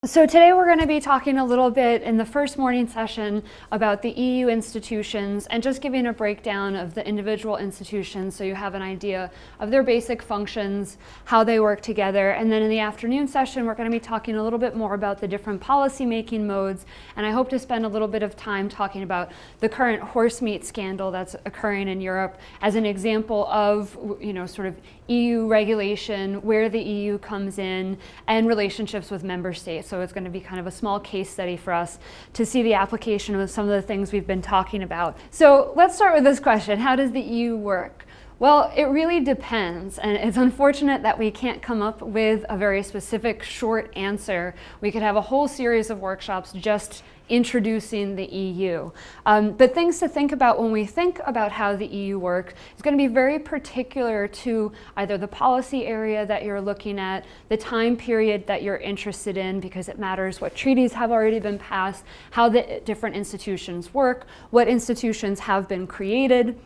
So today we're going to be talking a little bit in the first morning session about the EU institutions and just giving a breakdown of the individual institutions so you have an idea of their basic functions, how they work together. And then in the afternoon session, we're going to be talking a little bit more about the different policy-making modes. And I hope to spend a little bit of time talking about the current horse meat scandal that's occurring in Europe as an example of, sort of EU regulation, where the EU comes in, and relationships with member states. So it's going to be kind of a small case study for us to see the application of some of the things we've been talking about. So let's start with this question: how does the EU work? Well, it really depends, and it's unfortunate that we can't come up with a very specific short answer. We could have a whole series of workshops just introducing the EU. But things to think about when we think about how the EU works is going to be very particular to either the policy area that you're looking at, the time period that you're interested in, because it matters what treaties have already been passed, how the different institutions work, what institutions have been created.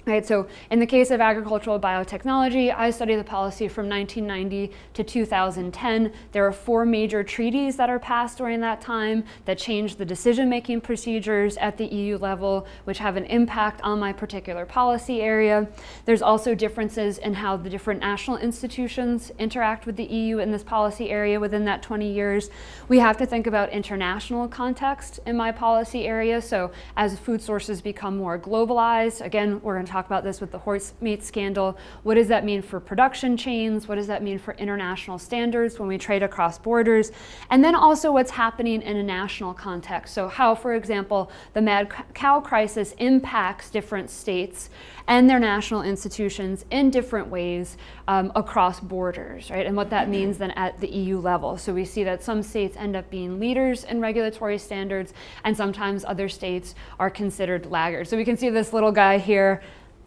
Right, so in the case of agricultural biotechnology, I studied the policy from 1990 to 2010. There are 4 major treaties that are passed during that time that change the decision-making procedures at the EU level, which have an impact on my particular policy area. There's also differences in how the different national institutions interact with the EU in this policy area within that 20 years. We have to think about international context in my policy area. So as food sources become more globalized, again, we're going to talk about this with the horse meat scandal. What does that mean for production chains? What does that mean for international standards when we trade across borders? And then also what's happening in a national context. So how, for example, the mad cow crisis impacts different states and their national institutions in different ways across borders, right? And what that means then at the EU level. So we see that some states end up being leaders in regulatory standards, and sometimes other states are considered laggards. So we can see this little guy here.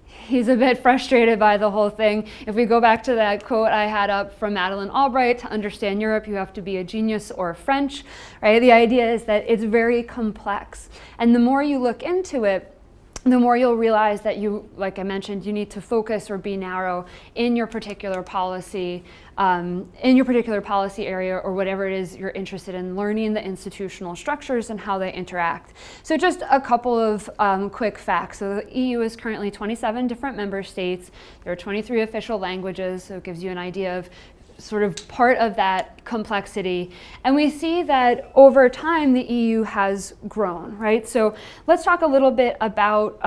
He's a bit frustrated by the whole thing. If we go back to that quote I had up from Madeleine Albright, to understand Europe, you have to be a genius or French, right? The idea is that it's very complex. And the more you look into it, the more you'll realize that you, like I mentioned, you need to focus or be narrow in your particular policy area, or whatever it is you're interested in, learning the institutional structures and how they interact. So just a couple of quick facts. So the EU is currently 27 different member states. There are 23 official languages, so it gives you an idea of sort of part of that complexity. And we see that over time the EU has grown, right? So let's talk a little bit about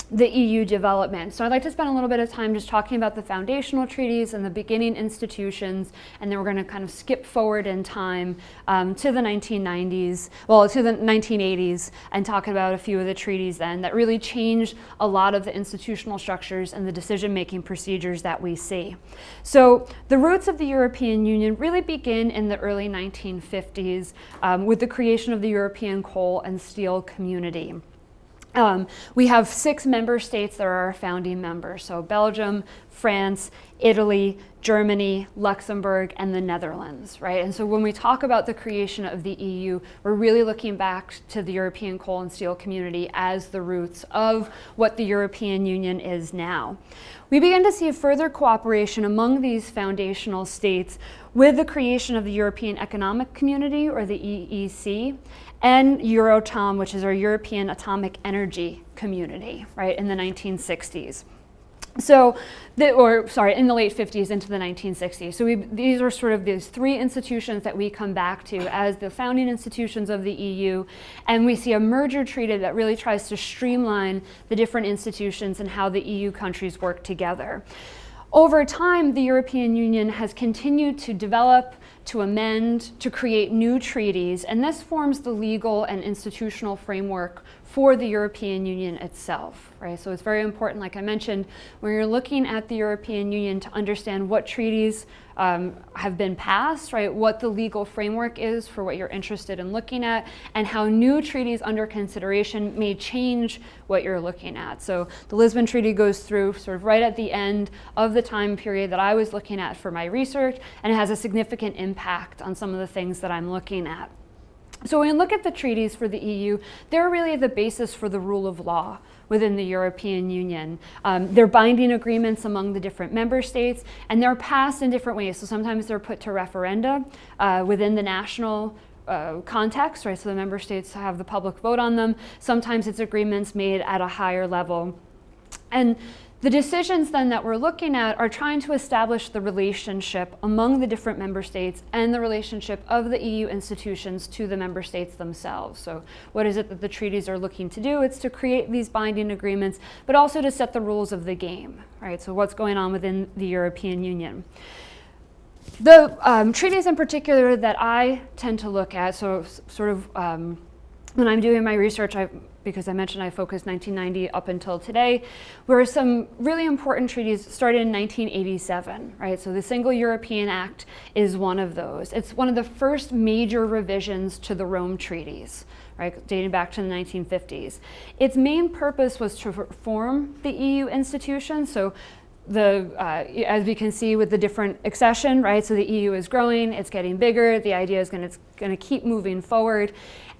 the EU development. So I'd like to spend a little bit of time just talking about the foundational treaties and the beginning institutions, and then we're going to kind of skip forward in time to the 1990s, well, to the 1980s, and talk about a few of the treaties then that really changed a lot of the institutional structures and the decision-making procedures that we see. So the roots of the European Union really begin in the early 1950s with the creation of the European Coal and Steel Community. We have 6 member states that are our founding members. So Belgium, France, Italy, Germany, Luxembourg, and the Netherlands, right? And so when we talk about the creation of the EU, we're really looking back to the European Coal and Steel Community as the roots of what the European Union is now. We begin to see further cooperation among these foundational states with the creation of the European Economic Community, or the EEC, and Euratom, which is our European Atomic Energy Community, right, in the 1960s. So, in the late 50s into the 1960s. So these are sort of these 3 institutions that we come back to as the founding institutions of the EU, and we see a merger treaty that really tries to streamline the different institutions and how the EU countries work together. Over time, the European Union has continued to develop, to amend, to create new treaties, and this forms the legal and institutional framework for the European Union itself, right? So it's very important, like I mentioned, when you're looking at the European Union, to understand what treaties have been passed, right? What the legal framework is for what you're interested in looking at, and how new treaties under consideration may change what you're looking at. So the Lisbon Treaty goes through sort of right at the end of the time period that I was looking at for my research, and it has a significant impact on some of the things that I'm looking at. So when we look at the treaties for the EU, they're really the basis for the rule of law within the European Union. They're binding agreements among the different member states, and they're passed in different ways. So sometimes they're put to referenda within the national context, right? So the member states have the public vote on them. Sometimes it's agreements made at a higher level. And the decisions then that we're looking at are trying to establish the relationship among the different member states and the relationship of the EU institutions to the member states themselves. So what is it that the treaties are looking to do? It's to create these binding agreements, but also to set the rules of the game, right? So what's going on within the European Union. The treaties in particular that I tend to look at, so sort of when I'm doing my research, because I mentioned I focused 1990 up until today, were some really important treaties started in 1987, right? So the Single European Act is one of those. It's one of the first major revisions to the Rome treaties, right, dating back to the 1950s. Its main purpose was to reform the EU institutions. So as we can see with the different accession, right? So the EU is growing, it's getting bigger. The idea is it's going to keep moving forward.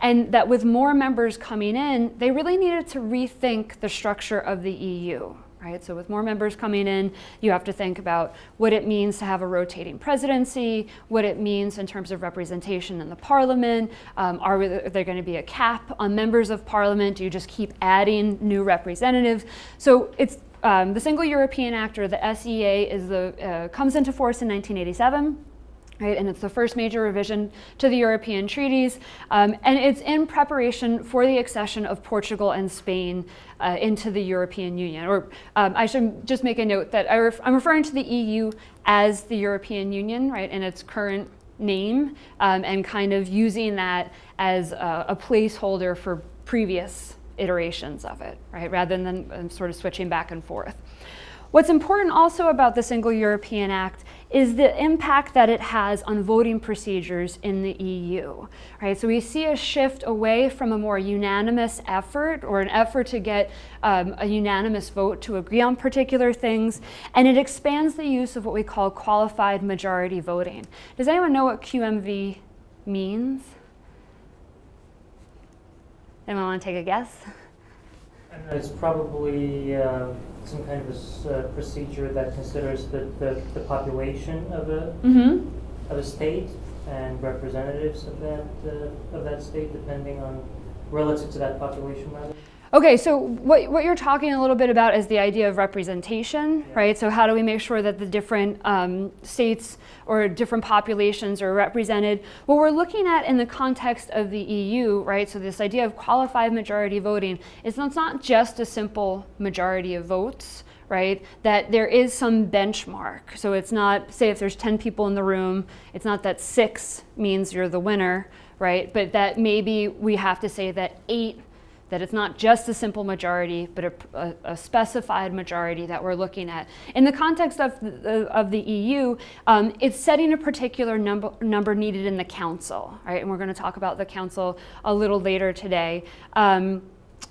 And that with more members coming in, they really needed to rethink the structure of the EU, right? So with more members coming in, you have to think about what it means to have a rotating presidency, what it means in terms of representation in the parliament. Are there going to be a cap on members of parliament? Do you just keep adding new representatives? So it's the Single European Act, or the SEA, comes into force in 1987. Right, and it's the first major revision to the European treaties, and it's in preparation for the accession of Portugal and Spain into the European Union. Or I should just make a note that I'm referring to the EU as the European Union, right, in its current name, and kind of using that as a placeholder for previous iterations of it, right, rather than sort of switching back and forth. What's important also about the Single European Act is the impact that it has on voting procedures in the EU, right? So we see a shift away from a more unanimous effort, or an effort to get a unanimous vote to agree on particular things, and it expands the use of what we call qualified majority voting. Does anyone know what QMV means? Anyone want to take a guess? It's probably some kind of a procedure that considers the population of a state and representatives of that state, depending on relative to that population, rather. Okay, so what you're talking a little bit about is the idea of representation, yeah, right? So how do we make sure that the different states or different populations are represented? What we're looking at in the context of the EU, right? So this idea of qualified majority voting is it's not just a simple majority of votes, right? That there is some benchmark. So it's not, say if there's 10 people in the room, it's not that 6 means you're the winner, right? But that maybe we have to say that 8, that it's not just a simple majority, but a specified majority that we're looking at. In the context of the EU, it's setting a particular number needed in the council, right? And we're going to talk about the council a little later today.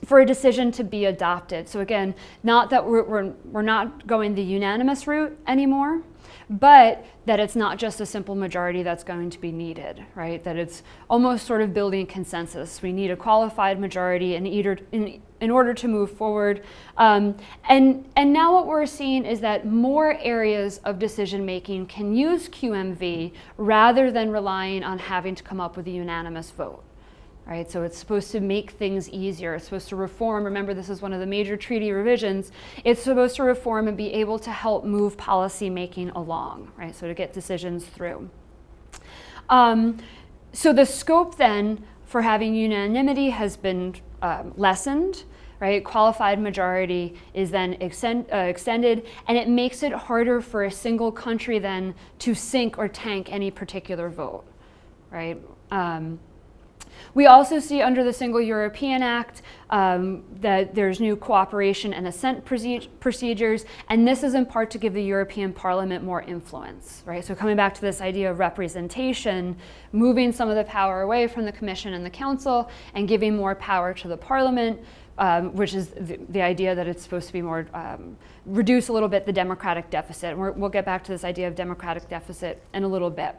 For a decision to be adopted. So again, not that we're not going the unanimous route anymore, but that it's not just a simple majority that's going to be needed, right? That it's almost sort of building consensus. We need a qualified majority in order to move forward. And now what we're seeing is that more areas of decision making can use QMV rather than relying on having to come up with a unanimous vote. Right, so it's supposed to make things easier. It's supposed to reform. Remember, this is one of the major treaty revisions. It's supposed to reform and be able to help move policy making along, right? So to get decisions through. So the scope then for having unanimity has been lessened, right? Qualified majority is then extended, and it makes it harder for a single country then to sink or tank any particular vote, right? We also see under the Single European Act that there's new cooperation and assent procedures, and this is in part to give the European Parliament more influence, right? So coming back to this idea of representation, moving some of the power away from the Commission and the Council and giving more power to the Parliament, which is the idea that it's supposed to be more, reduce a little bit the democratic deficit. And we'll get back to this idea of democratic deficit in a little bit.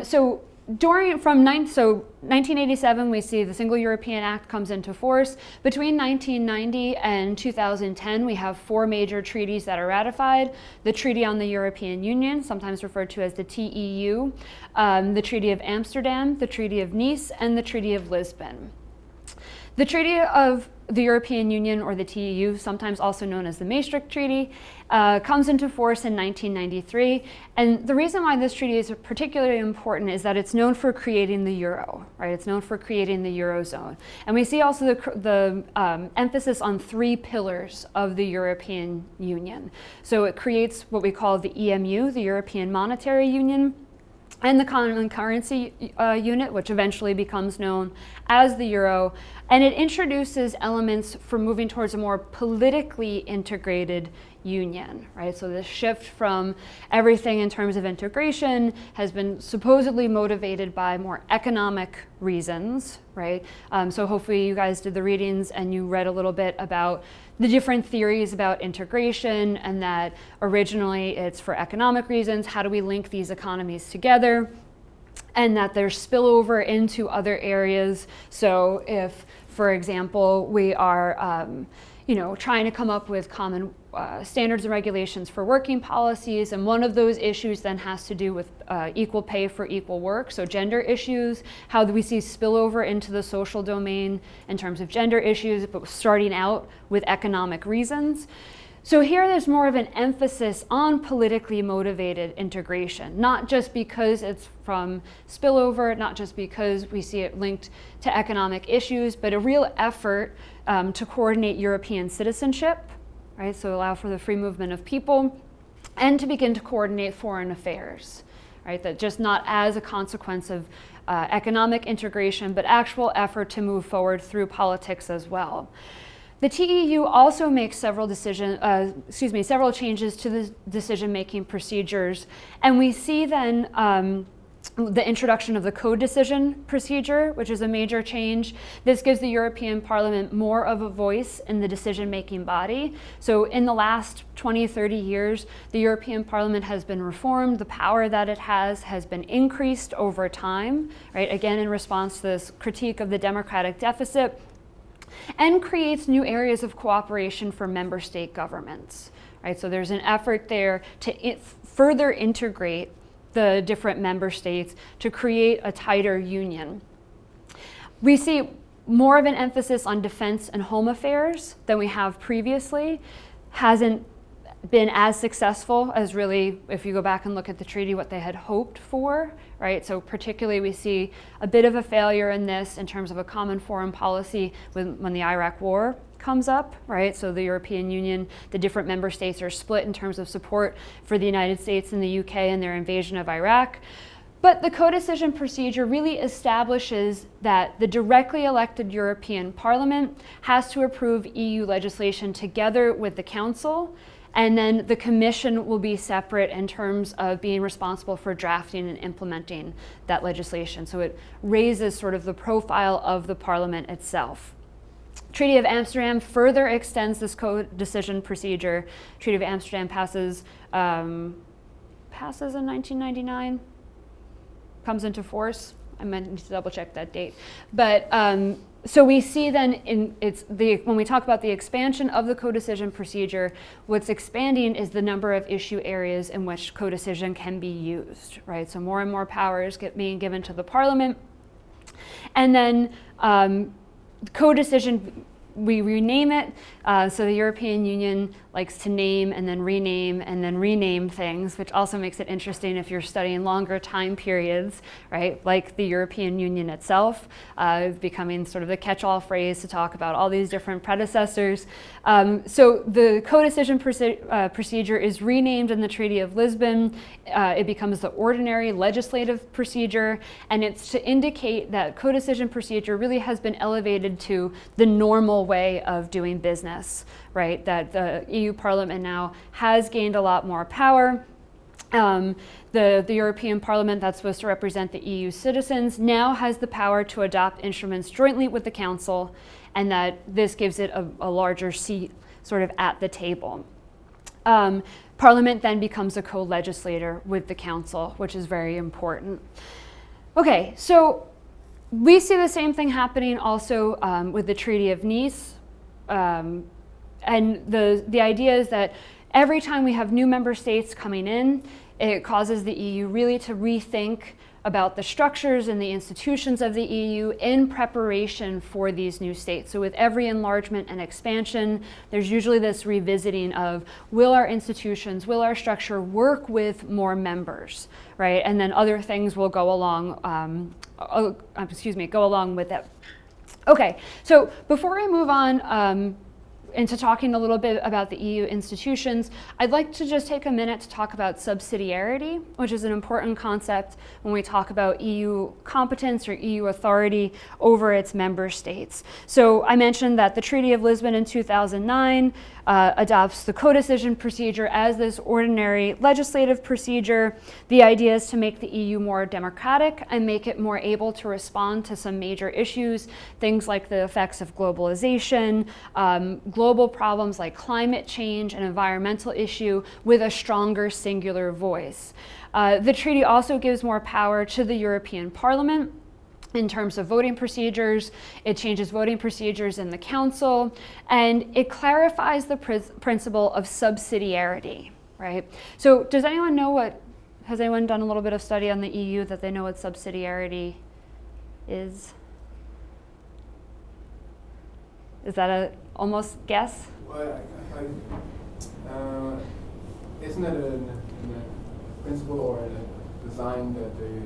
So So 1987, we see the Single European Act comes into force. Between 1990 and 2010, we have 4 major treaties that are ratified. The Treaty on the European Union, sometimes referred to as the TEU, the Treaty of Amsterdam, the Treaty of Nice, and the Treaty of Lisbon. The Treaty of the European Union, or the TEU, sometimes also known as the Maastricht Treaty, comes into force in 1993. And the reason why this treaty is particularly important is that it's known for creating the euro, right? It's known for creating the Eurozone. And we see also the emphasis on 3 pillars of the European Union. So it creates what we call the EMU, the European Monetary Union, and the Common Currency Unit, which eventually becomes known as the euro, and it introduces elements for moving towards a more politically integrated union, right? So this shift from everything in terms of integration has been supposedly motivated by more economic reasons, right? So hopefully you guys did the readings and you read a little bit about the different theories about integration, and that originally it's for economic reasons. How do we link these economies together? And that there's spillover into other areas. So if, for example, we are trying to come up with common standards and regulations for working policies, and one of those issues then has to do with equal pay for equal work, so gender issues. How do we see spillover into the social domain in terms of gender issues, but starting out with economic reasons? So here there's more of an emphasis on politically motivated integration, not just because it's from spillover, not just because we see it linked to economic issues, but a real effort to coordinate European citizenship, right? So allow for the free movement of people, and to begin to coordinate foreign affairs, right? That just not as a consequence of economic integration, but actual effort to move forward through politics as well. The TEU also makes several changes to the decision-making procedures, and we see then the introduction of the co-decision procedure, which is a major change. This gives the European Parliament more of a voice in the decision-making body. So in the last 20, 30 years, the European Parliament has been reformed. The power that it has been increased over time, right? Again, in response to this critique of the democratic deficit, and creates new areas of cooperation for member state governments, right? So there's an effort there to further integrate the different member states to create a tighter union. We see more of an emphasis on defense and home affairs than we have previously. Hasn't been as successful as really, if you go back and look at the treaty, what they had hoped for, right? So particularly we see a bit of a failure in this in terms of a common foreign policy when the Iraq War comes up, right? So the European Union, the different member states are split in terms of support for the United States and the UK and their invasion of Iraq. But the co-decision procedure really establishes that the directly elected European Parliament has to approve EU legislation together with the Council, and then the Commission will be separate in terms of being responsible for drafting and implementing that legislation. So it raises sort of the profile of the Parliament itself. Treaty of Amsterdam further extends this co-decision procedure. Treaty of Amsterdam passes in 1999, comes into force. I might need to double check that date. But so we see then when we talk about the expansion of the co-decision procedure, what's expanding is the number of issue areas in which co-decision can be used, right? So more and more powers being given to the Parliament. And then co-decision, we rename it. So the European Union likes to name and then rename things, which also makes it interesting if you're studying longer time periods, right? Like the European Union itself, becoming sort of the catch-all phrase to talk about all these different predecessors. So the co-decision procedure is renamed in the Treaty of Lisbon. It becomes the ordinary legislative procedure, and it's to indicate that co-decision procedure really has been elevated to the normal way of doing business, right? That the EU Parliament now has gained a lot more power. The European Parliament, that's supposed to represent the EU citizens, now has the power to adopt instruments jointly with the Council, and that this gives it a larger seat sort of at the table. Parliament then becomes a co-legislator with the Council, which is very important. Okay, so we see the same thing happening also with the Treaty of Nice. And the idea is that every time we have new member states coming in, it causes the EU really to rethink about the structures and the institutions of the EU in preparation for these new states. So with every enlargement and expansion, there's usually this revisiting of, will our institutions, will our structure work with more members, right? And then other things will go along, go along with it. Okay, so before we move on into talking a little bit about the EU institutions, I'd like to just take a minute to talk about subsidiarity, which is an important concept when we talk about EU competence or EU authority over its member states. So I mentioned that the Treaty of Lisbon in 2009 adopts the co-decision procedure as this ordinary legislative procedure. The idea is to make the EU more democratic and make it more able to respond to some major issues, things like the effects of globalization, global problems like climate change and environmental issue with a stronger singular voice. The treaty also gives more power to the European Parliament in terms of voting procedures. It changes voting procedures in the Council, and it clarifies the principle of subsidiarity, right? So does anyone know has anyone done a little bit of study on the EU that they know what subsidiarity is? Is that a almost guess? Well, isn't it a principle or a design that the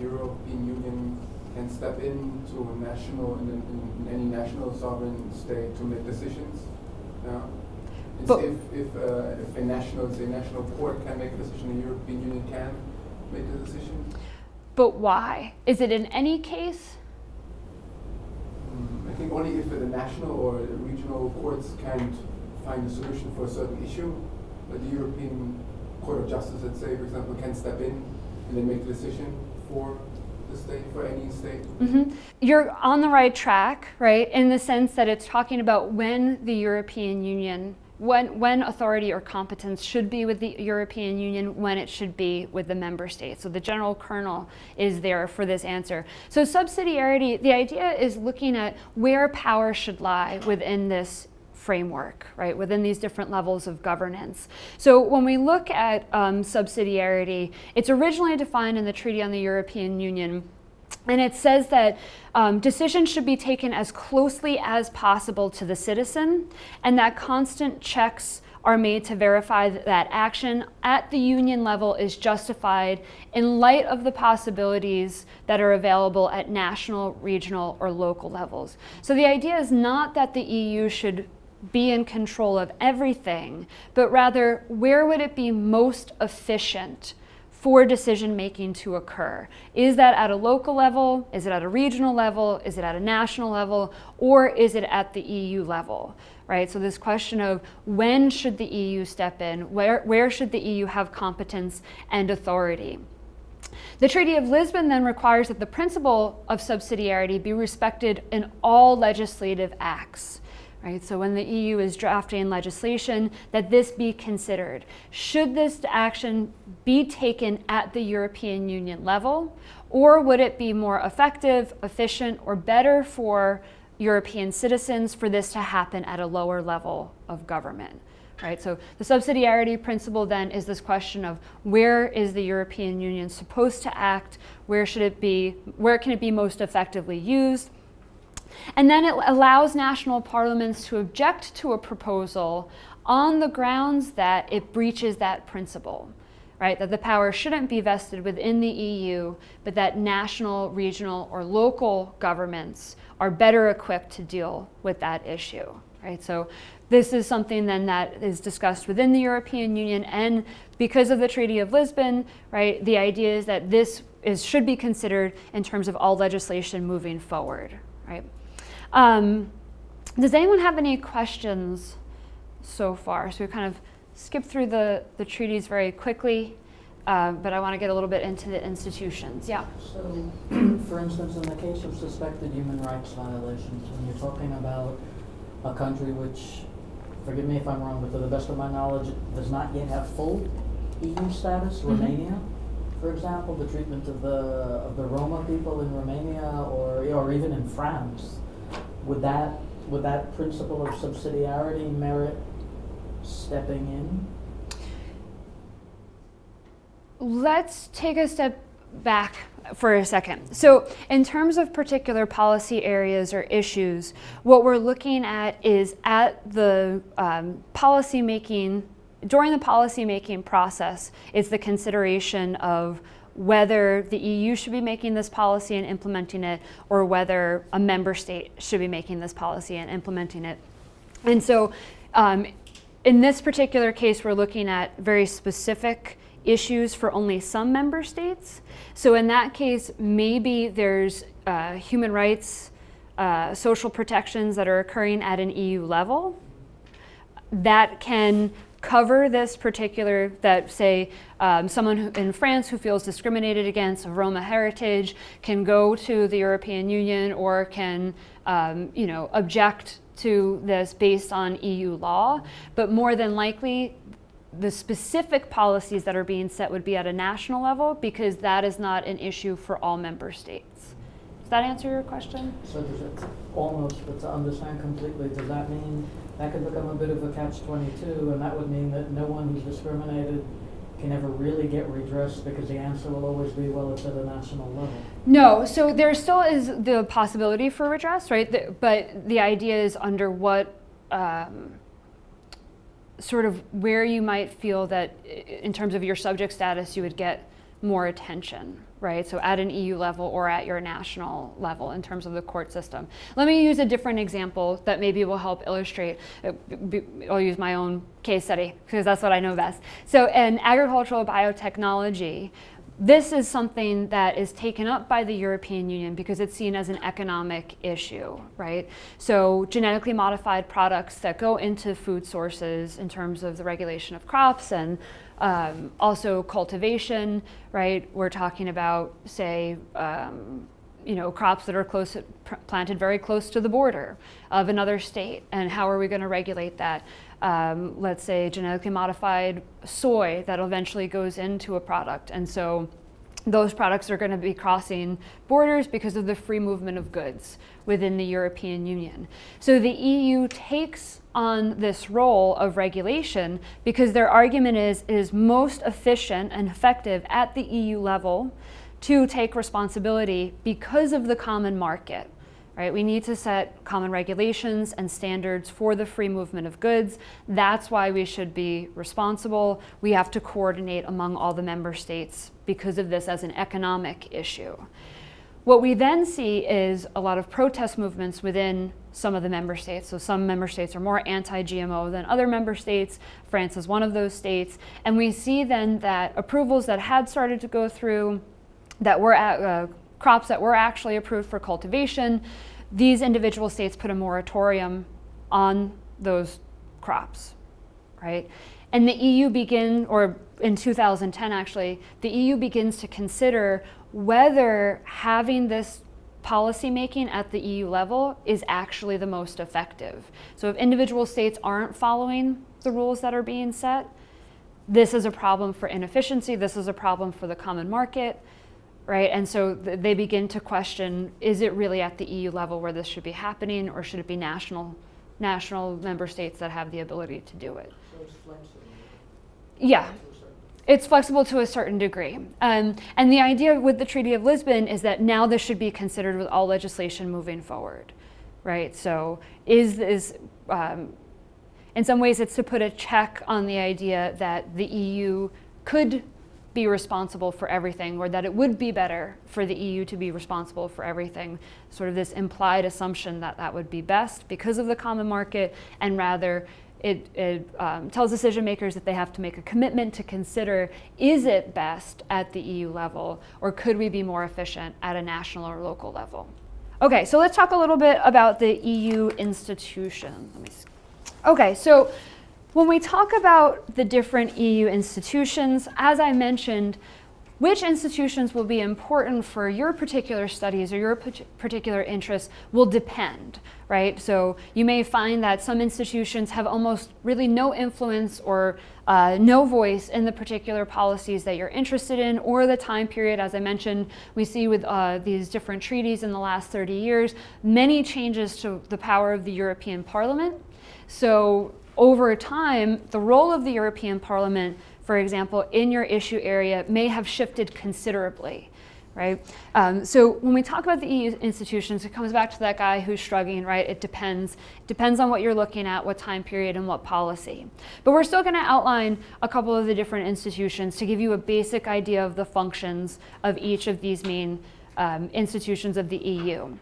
European Union can step into a national, in any national sovereign state to make decisions? If a national court can make a decision, the European Union can make the decision. But why? Is it in any case? I think only if the national or regional courts can't find a solution for a certain issue, but the European Court of Justice, let's say, for example, can step in and then make a decision for the state, for any state. Mm-hmm. You're on the right track, right? In the sense that it's talking about when the European Union, when authority or competence should be with the European Union, when it should be with the member states. So the general kernel is there for this answer. So subsidiarity, the idea is looking at where power should lie within this framework, right, within these different levels of governance. So when we look at subsidiarity, it's originally defined in the Treaty on the European Union, and it says that decisions should be taken as closely as possible to the citizen, and that constant checks are made to verify that action at the union level is justified in light of the possibilities that are available at national, regional, or local levels. So the idea is not that the EU should be in control of everything, but rather where would it be most efficient for decision making to occur? Is that at a local level? Is it at a regional level? Is it at a national level? Or is it at the EU level? Right? So this question of when should the EU step in? Where should the EU have competence and authority? The Treaty of Lisbon then requires that the principle of subsidiarity be respected in all legislative acts. Right? So when the EU is drafting legislation, that this be considered. Should this action be taken at the European Union level, or would it be more effective, efficient, or better for European citizens for this to happen at a lower level of government? Right? So the subsidiarity principle then is this question of where is the European Union supposed to act, where should it be, where can it be most effectively used? And then it allows national parliaments to object to a proposal on the grounds that it breaches that principle, right? That the power shouldn't be vested within the EU, but that national, regional, or local governments are better equipped to deal with that issue, right? So this is something then that is discussed within the European Union, and because of the Treaty of Lisbon, right, the idea is that this should be considered in terms of all legislation moving forward, right? Does anyone have any questions so far? So we kind of skipped through the treaties very quickly, but I want to get a little bit into the institutions. Yeah? So, for instance, in the case of suspected human rights violations, when you're talking about a country which, forgive me if I'm wrong, but to the best of my knowledge, does not yet have full EU status, Romania, For example, the treatment of the Roma people in Romania or even in France, would that principle of subsidiarity merit stepping in? Let's take a step back for a second. So in terms of particular policy areas or issues, what we're looking at is at the during the policymaking process, it's the consideration of whether the EU should be making this policy and implementing it, or whether a member state should be making this policy and implementing it. And so in this particular case, we're looking at very specific issues for only some member states. So in that case, maybe there's human rights, social protections that are occurring at an EU level that can cover this particular, that say someone in France who feels discriminated against of Roma heritage can go to the European Union or can object to this based on EU law, but more than likely the specific policies that are being set would be at a national level, because that is not an issue for all member states. Does that answer your question? So does it almost, but to understand completely, does that mean that could become a bit of a catch-22, and that would mean that no one who's discriminated can ever really get redressed because the answer will always be, well, it's at a national level? No, so there still is the possibility for redress, right? But the idea is under what sort of where you might feel that in terms of your subject status you would get more attention, right? So at an EU level or at your national level in terms of the court system. Let me use a different example that maybe will help illustrate. I'll use my own case study because that's what I know best. So in agricultural biotechnology, this is something that is taken up by the European Union because it's seen as an economic issue, right? So genetically modified products that go into food sources in terms of the regulation of crops and also cultivation, right? We're talking about, say, crops that are planted very close to the border of another state, and how are we going to regulate that? Let's say genetically modified soy that eventually goes into a product, and so those products are going to be crossing borders because of the free movement of goods within the European Union. So the EU takes on this role of regulation because their argument is it is most efficient and effective at the EU level to take responsibility because of the common market. Right? We need to set common regulations and standards for the free movement of goods. That's why we should be responsible. We have to coordinate among all the member states because of this as an economic issue. What we then see is a lot of protest movements within some of the member states. So some member states are more anti-GMO than other member states. France is one of those states. And we see then that approvals that had started to go through that were at crops that were actually approved for cultivation, these individual states put a moratorium on those crops, right? And the EU in 2010 actually, the EU begins to consider whether having this policy making at the EU level is actually the most effective. So if individual states aren't following the rules that are being set, this is a problem for inefficiency, this is a problem for the common market, right? And so they begin to question, is it really at the EU level where this should be happening, or should it be national member states that have the ability to do it? So it's flexible. Yeah, it's flexible to a certain degree. And the idea with the Treaty of Lisbon is that now this should be considered with all legislation moving forward, right? So is this, in some ways it's to put a check on the idea that the EU could be responsible for everything, or that it would be better for the EU to be responsible for everything, sort of this implied assumption that that would be best because of the common market, and rather it tells decision makers that they have to make a commitment to consider, is it best at the EU level, or could we be more efficient at a national or local level? Okay, so let's talk a little bit about the EU institutions. Okay, so when we talk about the different EU institutions, as I mentioned, which institutions will be important for your particular studies or your particular interests will depend, right? So you may find that some institutions have almost really no influence or no voice in the particular policies that you're interested in or the time period. As I mentioned, we see with these different treaties in the last 30 years, many changes to the power of the European Parliament. So over time, the role of the European Parliament, for example, in your issue area may have shifted considerably. Right? So when we talk about the EU institutions, it comes back to that guy who's shrugging, right? It depends. It depends on what you're looking at, what time period, and what policy. But we're still going to outline a couple of the different institutions to give you a basic idea of the functions of each of these main institutions of the EU.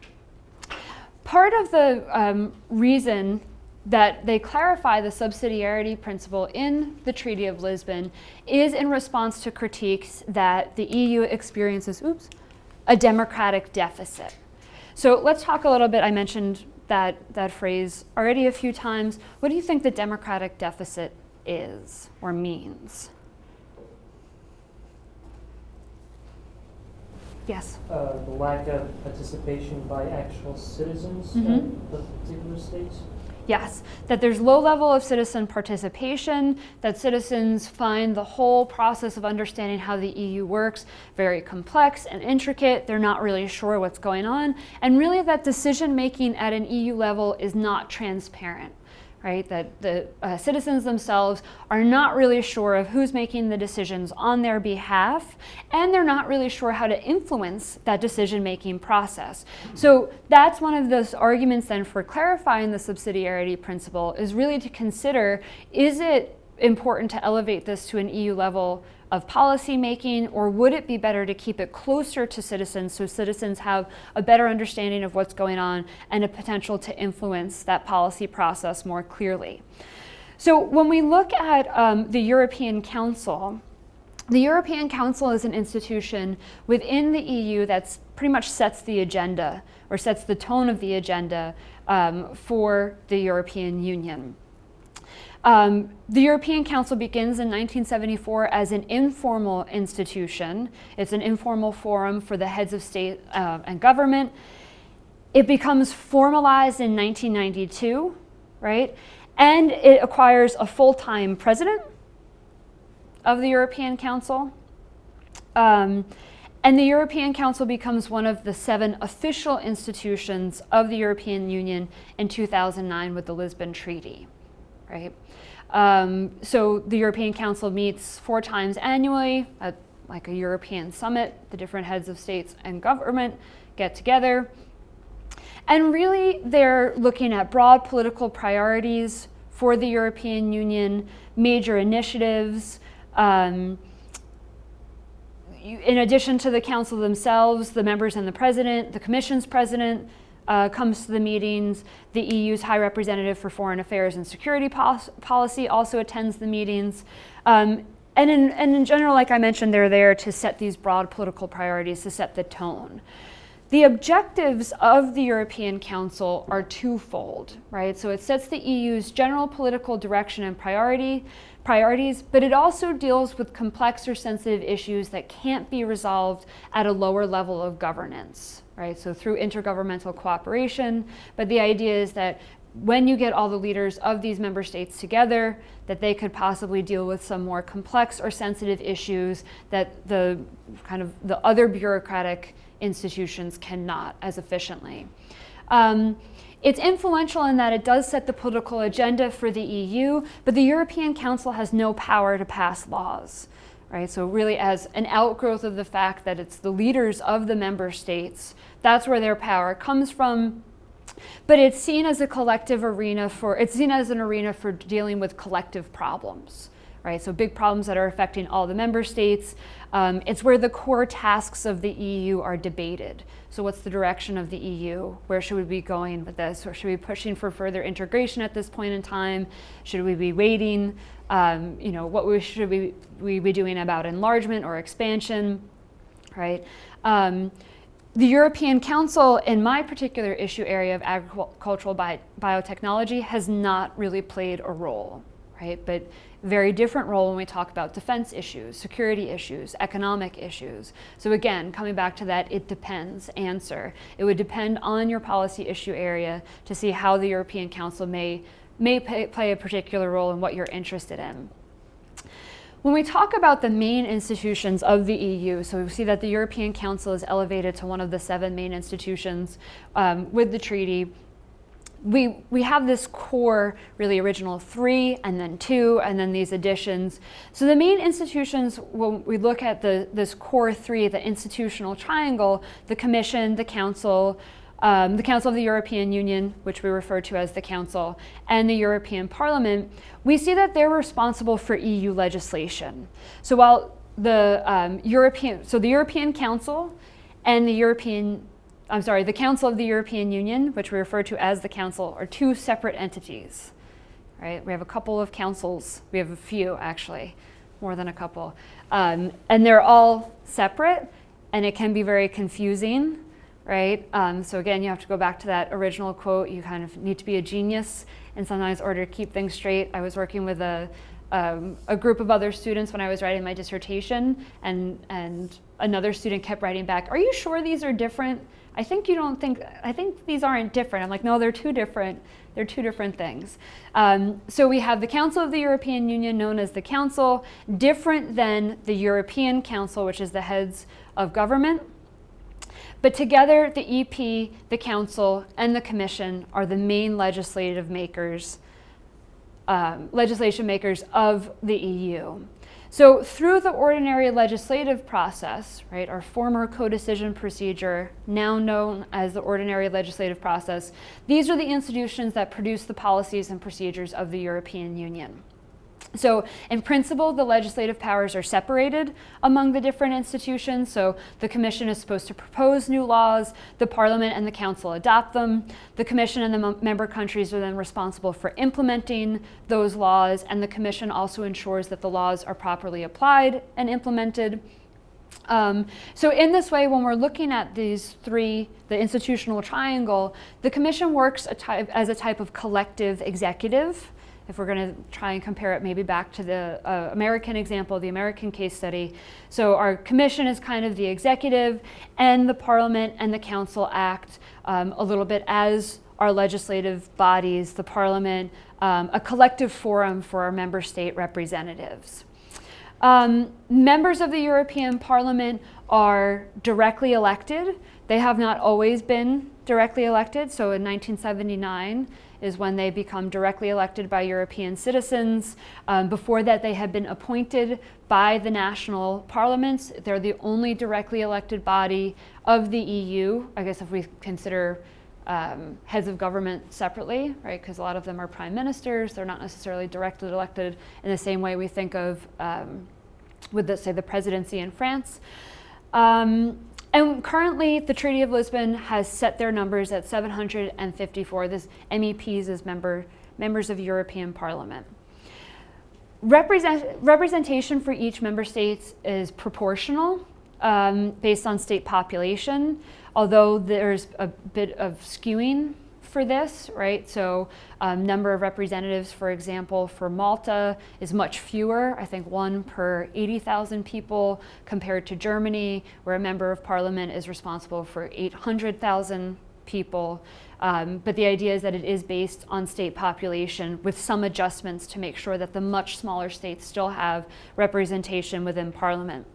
Part of the reason that they clarify the subsidiarity principle in the Treaty of Lisbon is in response to critiques that the EU experiences, a democratic deficit. So let's talk a little bit, I mentioned that phrase already a few times. What do you think the democratic deficit is or means? Yes? The lack of participation by actual citizens of particular states. Yes, that there's low level of citizen participation, that citizens find the whole process of understanding how the EU works very complex and intricate. They're not really sure what's going on. And really that decision making at an EU level is not transparent, right? That the citizens themselves are not really sure of who's making the decisions on their behalf, and they're not really sure how to influence that decision-making process. So that's one of those arguments then for clarifying the subsidiarity principle, is really to consider, is it important to elevate this to an EU level of policy making, or would it be better to keep it closer to citizens so citizens have a better understanding of what's going on and a potential to influence that policy process more clearly? So when we look at the European Council is an institution within the EU that's pretty much sets the agenda or sets the tone of the agenda for the European Union. The European Council begins in 1974 as an informal institution. It's an informal forum for the heads of state and government. It becomes formalized in 1992, right? And it acquires a full-time president of the European Council. And the European Council becomes one of the 7 official institutions of the European Union in 2009 with the Lisbon Treaty, right? So the European Council meets 4 times annually at like a European summit. The different heads of states and government get together. And really they're looking at broad political priorities for the European Union, major initiatives. In addition to the Council themselves, the members and the President, the Commission's President, comes to the meetings. The EU's High Representative for Foreign Affairs and Security Policy also attends the meetings. And in general, like I mentioned, they're there to set these broad political priorities, to set the tone. The objectives of the European Council are twofold, right? So it sets the EU's general political direction and priorities, but it also deals with complex or sensitive issues that can't be resolved at a lower level of governance, right? So through intergovernmental cooperation, but the idea is that when you get all the leaders of these member states together, that they could possibly deal with some more complex or sensitive issues that the other bureaucratic institutions cannot as efficiently. It's influential in that it does set the political agenda for the EU, but the European Council has no power to pass laws, right? So really as an outgrowth of the fact that it's the leaders of the member states, that's where their power comes from. But it's seen as a collective arena it's seen as an arena for dealing with collective problems, right? So big problems that are affecting all the member states. It's where the core tasks of the EU are debated. So what's the direction of the EU? Where should we be going with this? Or should we be pushing for further integration at this point in time? Should we be waiting? What should we be doing about enlargement or expansion, right? The European Council, in my particular issue area of agricultural biotechnology, has not really played a role, right? But very different role when we talk about defense issues, security issues, economic issues. So again, coming back to that it depends answer. It would depend on your policy issue area to see how the European Council may play a particular role in what you're interested in. When we talk about the main institutions of the EU, so we see that the European Council is elevated to one of the 7 main institutions with the treaty. We have this core, really original 3, and then 2, and then these additions. So the main institutions, when we look at this core 3, the institutional triangle, the Commission, the Council of the European Union, which we refer to as the Council, and the European Parliament, we see that they're responsible for EU legislation. So while the European Council and the Council of the European Union, which we refer to as the Council, are 2 separate entities, right? We have a couple of councils. We have a few, actually, more than a couple. And they're all separate, and it can be very confusing, right? So again, you have to go back to that original quote. You kind of need to be a genius in sometimes order to keep things straight. I was working with a group of other students when I was writing my dissertation, and another student kept writing back, "Are you sure these are different? I think these aren't different." I'm like, no, they're 2 different. They're 2 different things. So we have the Council of the European Union, known as the Council, different than the European Council, which is the heads of government. But together, the EP, the Council, and the Commission are the main legislation makers of the EU. So through the ordinary legislative process, right, our former co-decision procedure, now known as the ordinary legislative process, these are the institutions that produce the policies and procedures of the European Union. So in principle, the legislative powers are separated among the different institutions. So the Commission is supposed to propose new laws, the Parliament and the Council adopt them, the Commission and the member countries are then responsible for implementing those laws, and the Commission also ensures that the laws are properly applied and implemented. So in this way, when we're looking at these 3, the institutional triangle, the Commission works as a type of collective executive. If we're going to try and compare it maybe back to the American example, the American case study. So our Commission is kind of the executive, and the Parliament and the Council act a little bit as our legislative bodies, the Parliament, a collective forum for our member state representatives. Members of the European Parliament are directly elected. They have not always been directly elected. So in 1979, is when they become directly elected by European citizens. Before that, they had been appointed by the national parliaments. They're the only directly elected body of the EU, I guess if we consider heads of government separately, right? Because a lot of them are prime ministers. They're not necessarily directly elected in the same way we think of with, say, the presidency in France. And currently, the Treaty of Lisbon has set their numbers at 754. This MEPs as members of European Parliament. Representation for each member state is proportional based on state population, although there's a bit of skewing for this, right? So number of representatives, for example, for Malta is much fewer, I think 1 per 80,000 people, compared to Germany, where a member of parliament is responsible for 800,000 people. But the idea is that it is based on state population with some adjustments to make sure that the much smaller states still have representation within parliament.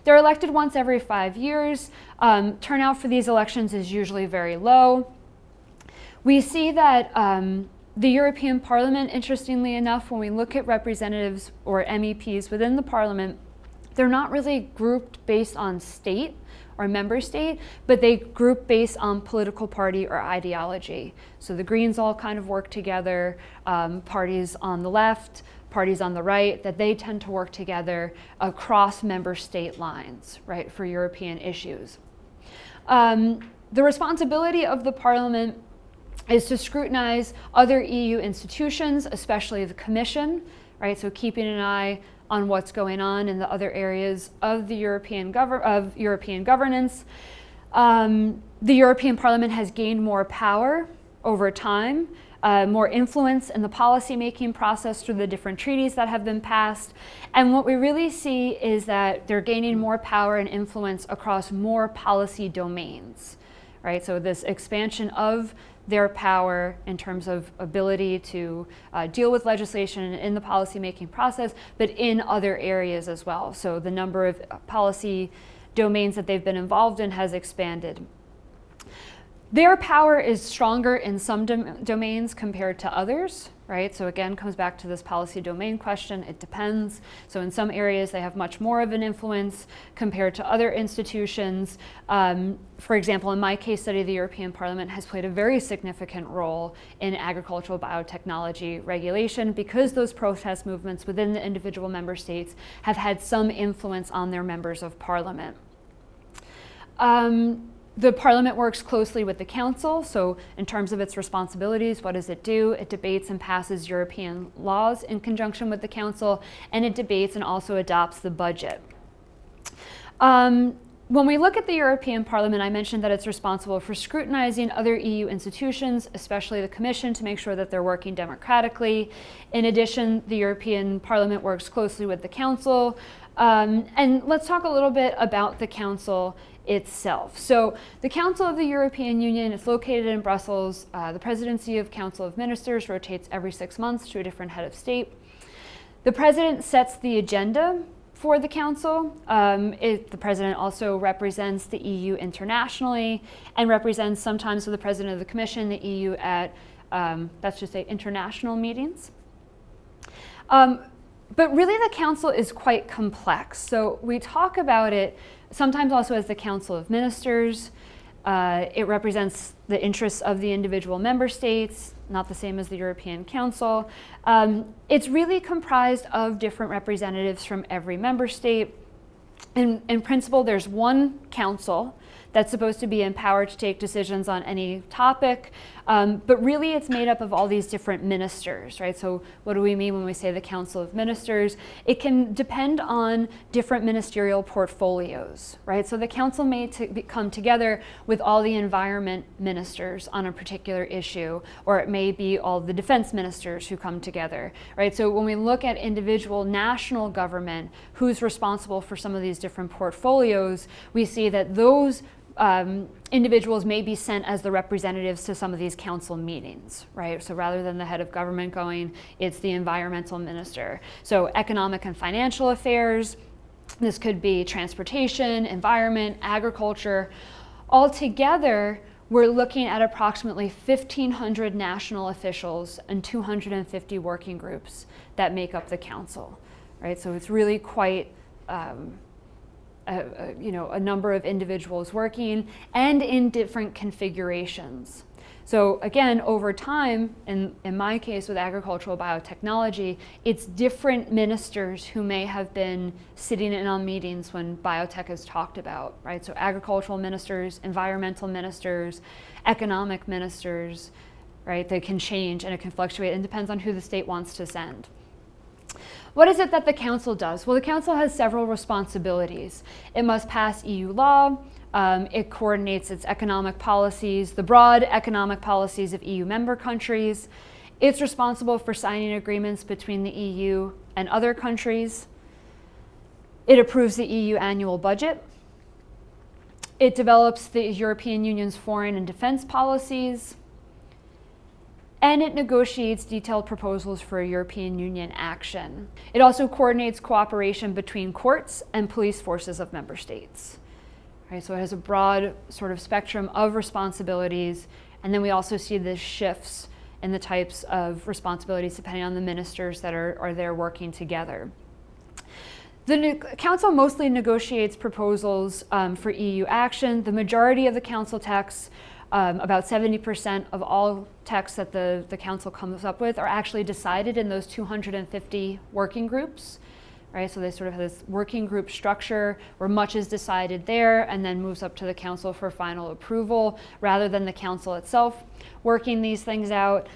They're elected once every 5 years. Turnout for these elections is usually very low. We see that the European Parliament, interestingly enough, when we look at representatives or MEPs within the Parliament, they're not really grouped based on state or member state, but they group based on political party or ideology. So the Greens all kind of work together, parties on the left, parties on the right, that they tend to work together across member state lines, right, for European issues. The responsibility of the Parliament is to scrutinize other EU institutions, especially the Commission, right? So keeping an eye on what's going on in the other areas of the European governance. The European Parliament has gained more power over time, more influence in the policy-making process through the different treaties that have been passed. And what we really see is that they're gaining more power and influence across more policy domains. right? So this expansion of their power in terms of ability to deal with legislation in the policymaking process, but in other areas as well. So the number of policy domains that they've been involved in has expanded. Their power is stronger in some domains compared to others, right? So again, comes back to this policy domain question. It depends. So in some areas, they have much more of an influence compared to other institutions. For example, in my case study, the European Parliament has played a very significant role in agricultural biotechnology regulation because those protest movements within the individual member states have had some influence on their members of parliament. The Parliament works closely with the Council, so in terms of its responsibilities, what does it do? It debates and passes European laws in conjunction with the Council, and it debates and also adopts the budget. When we look at the European Parliament, I mentioned that it's responsible for scrutinizing other EU institutions, especially the Commission, to make sure that they're working democratically. In addition, the European Parliament works closely with the Council. And let's talk a little bit about the Council itself. So the Council of the European Union is located in Brussels. The presidency of Council of Ministers rotates every 6 months to a different head of state. The president sets the agenda for the Council. The president also represents the EU internationally and represents sometimes with the president of the Commission, the EU at, let's just say, international meetings. But really the Council is quite complex. So we talk about it sometimes also as the Council of Ministers. It represents the interests of the individual member states, not the same as the European Council. It's really comprised of different representatives from every member state. In principle, there's one council that's supposed to be empowered to take decisions on any topic, but really it's made up of all these different ministers, right? So what do we mean when we say the Council of Ministers? It can depend on different ministerial portfolios, right? So the council may come together with all the environment ministers on a particular issue, or it may be all the defense ministers who come together, right? So when we look at individual national government, who's responsible for some of these different portfolios, we see that those individuals may be sent as the representatives to some of these council meetings, right? So rather than the head of government going, it's the environmental minister. So economic and financial affairs, this could be transportation, environment, agriculture. Altogether, we're looking at approximately 1,500 national officials and 250 working groups that make up the council, right? So it's really quite a number of individuals working and in different configurations. So again, over time, in my case with agricultural biotechnology, it's different ministers who may have been sitting in on meetings when biotech is talked about, right? So agricultural ministers, environmental ministers, economic ministers, right? They can change and it can fluctuate and depends on who the state wants to send. What is it that the Council does? Well, the Council has several responsibilities. It must pass EU law. It coordinates its economic policies, the broad economic policies of EU member countries. It's responsible for signing agreements between the EU and other countries. It approves the EU annual budget. It develops the European Union's foreign and defense policies. And it negotiates detailed proposals for European Union action. It also coordinates cooperation between courts and police forces of member states. Right, so it has a broad sort of spectrum of responsibilities, and then we also see the shifts in the types of responsibilities depending on the ministers that are there working together. The Council mostly negotiates proposals for EU action. The majority of the Council texts, about 70% of all texts that the Council comes up with are actually decided in those 250 working groups, right? So they sort of have this working group structure where much is decided there and then moves up to the Council for final approval rather than the Council itself working these things out.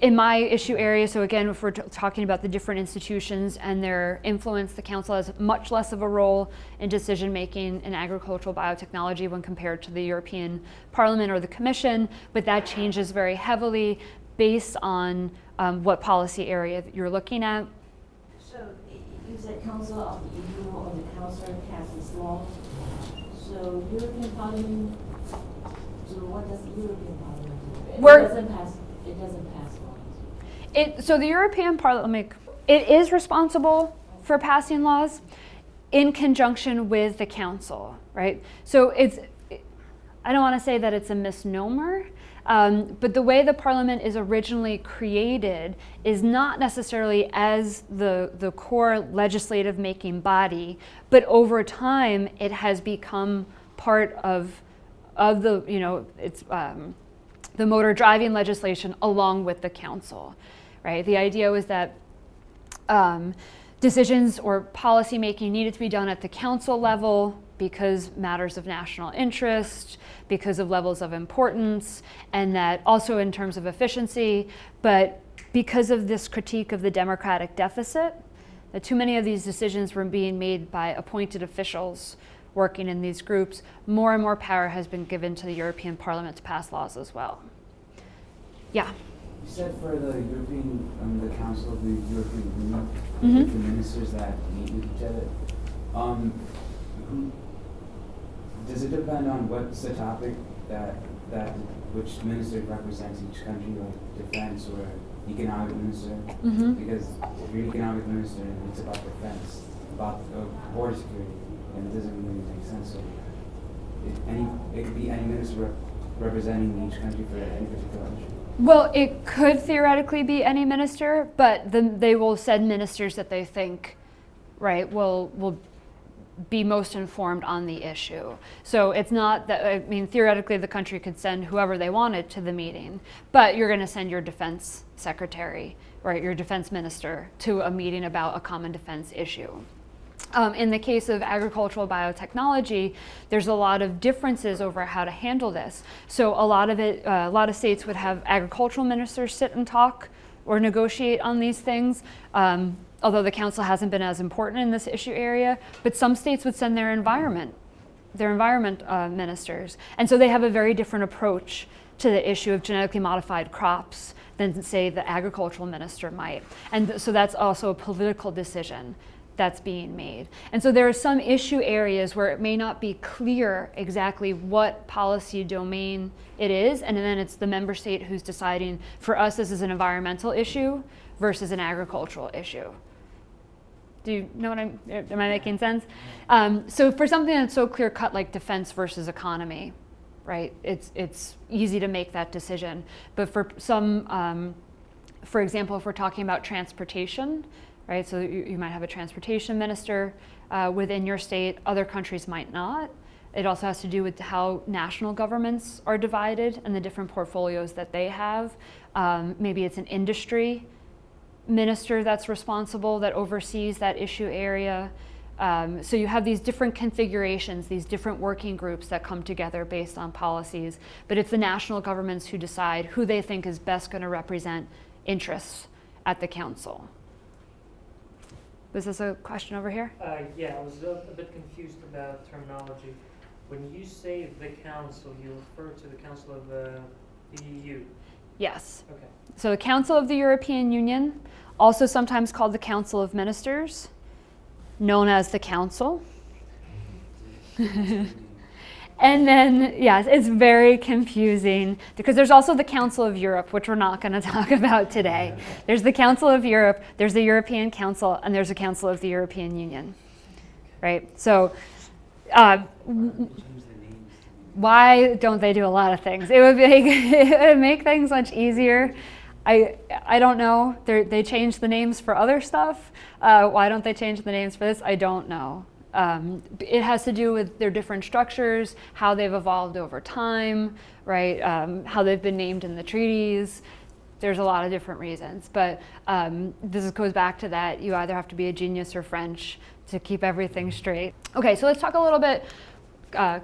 In my issue area, so again, if we're talking about the different institutions and their influence, the Council has much less of a role in decision-making in agricultural biotechnology when compared to the European Parliament or the Commission, but that changes very heavily based on what policy area you're looking at. So you said Council of the EU or the Council passes law. So So European Parliament, so what does the European Parliament do? We're- It doesn't pass laws. So the European Parliament, it is responsible for passing laws in conjunction with the Council, right? So I don't want to say that it's a misnomer, but the way the Parliament is originally created is not necessarily as the core legislative making body, but over time it has become part of the, it's the motor driving legislation along with the Council, right? The idea was that decisions or policy making needed to be done at the Council level because matters of national interest, because of levels of importance, and that also in terms of efficiency, but because of this critique of the democratic deficit, that too many of these decisions were being made by appointed officials working in these groups, more and more power has been given to the European Parliament to pass laws as well. Yeah. You said for the European, the Council of the European Union, Mhm. the ministers that meet with each other, does it depend on what's the topic that which minister represents each country, like defense or economic minister? Mm-hmm. Because if you're economic minister and it's about defense, about border security, then it doesn't really make sense. So it could be any minister representing each country for any particular issue. Well, it could theoretically be any minister, but then they will send ministers that they think, right, will be most informed on the issue. So it's not that, I mean, theoretically the country could send whoever they wanted to the meeting, but you're going to send your defense secretary, right, your defense minister to a meeting about a common defense issue. In the case of agricultural biotechnology, there's a lot of differences over how to handle this. So a lot of states would have agricultural ministers sit and talk or negotiate on these things, although the council hasn't been as important in this issue area. But some states would send their environment ministers. And so they have a very different approach to the issue of genetically modified crops than, say, the agricultural minister might. And so that's also a political decision that's being made. And so there are some issue areas where it may not be clear exactly what policy domain it is, and then it's the member state who's deciding, for us this is an environmental issue versus an agricultural issue. Do you know what am I making sense? So for something that's so clear cut like defense versus economy, right, it's easy to make that decision. But for some, for example, if we're talking about transportation, right? So you might have a transportation minister within your state, other countries might not. It also has to do with how national governments are divided and the different portfolios that they have. Maybe it's an industry minister that's responsible, that oversees that issue area. So you have these different configurations, these different working groups that come together based on policies, but it's the national governments who decide who they think is best going to represent interests at the council. Was this a question over here? Yeah, I was a bit confused about terminology. When you say the council, you refer to the Council of the EU. Yes. Okay. So the Council of the European Union, also sometimes called the Council of Ministers, known as the Council. And then, yes, it's very confusing because there's also the Council of Europe, which we're not going to talk about today. There's the Council of Europe, there's the European Council, and there's a Council of the European Union, right? So why don't they do a lot of things? It would make things much easier. I don't know. They changed the names for other stuff. Why don't they change the names for this? I don't know. It has to do with their different structures, how they've evolved over time, right? How they've been named in the treaties. There's a lot of different reasons, but this goes back to that. You either have to be a genius or French to keep everything straight. Okay, so let's talk a little bit.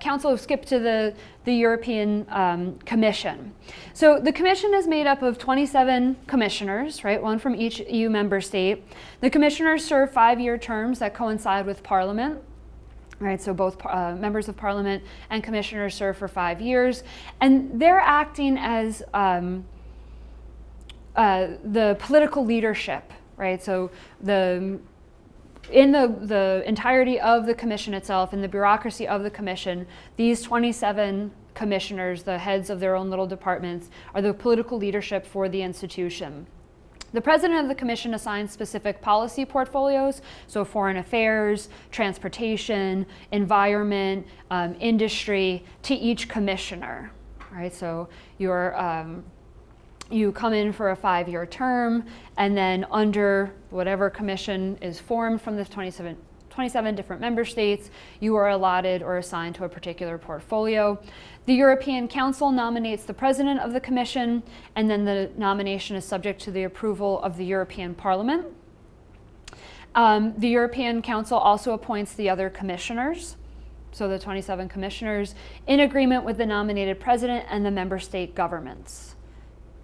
Council, skip to the European Commission. So the Commission is made up of 27 commissioners, right? One from each EU member state. The commissioners serve 5-year terms that coincide with Parliament, right? So both members of Parliament and commissioners serve for 5 years, and they're acting as the political leadership, right? So the in the entirety of the commission itself, in the bureaucracy of the commission, these 27 commissioners, the heads of their own little departments, are the political leadership for the institution. The president of the commission assigns specific policy portfolios, so foreign affairs, transportation, environment, industry, to each commissioner, right? So you come in for a 5-year term, and then under whatever commission is formed from the 27 different member states, you are allotted or assigned to a particular portfolio. The European Council nominates the president of the commission, and then the nomination is subject to the approval of the European Parliament. The European Council also appoints the other commissioners, so the 27 commissioners, in agreement with the nominated president and the member state governments.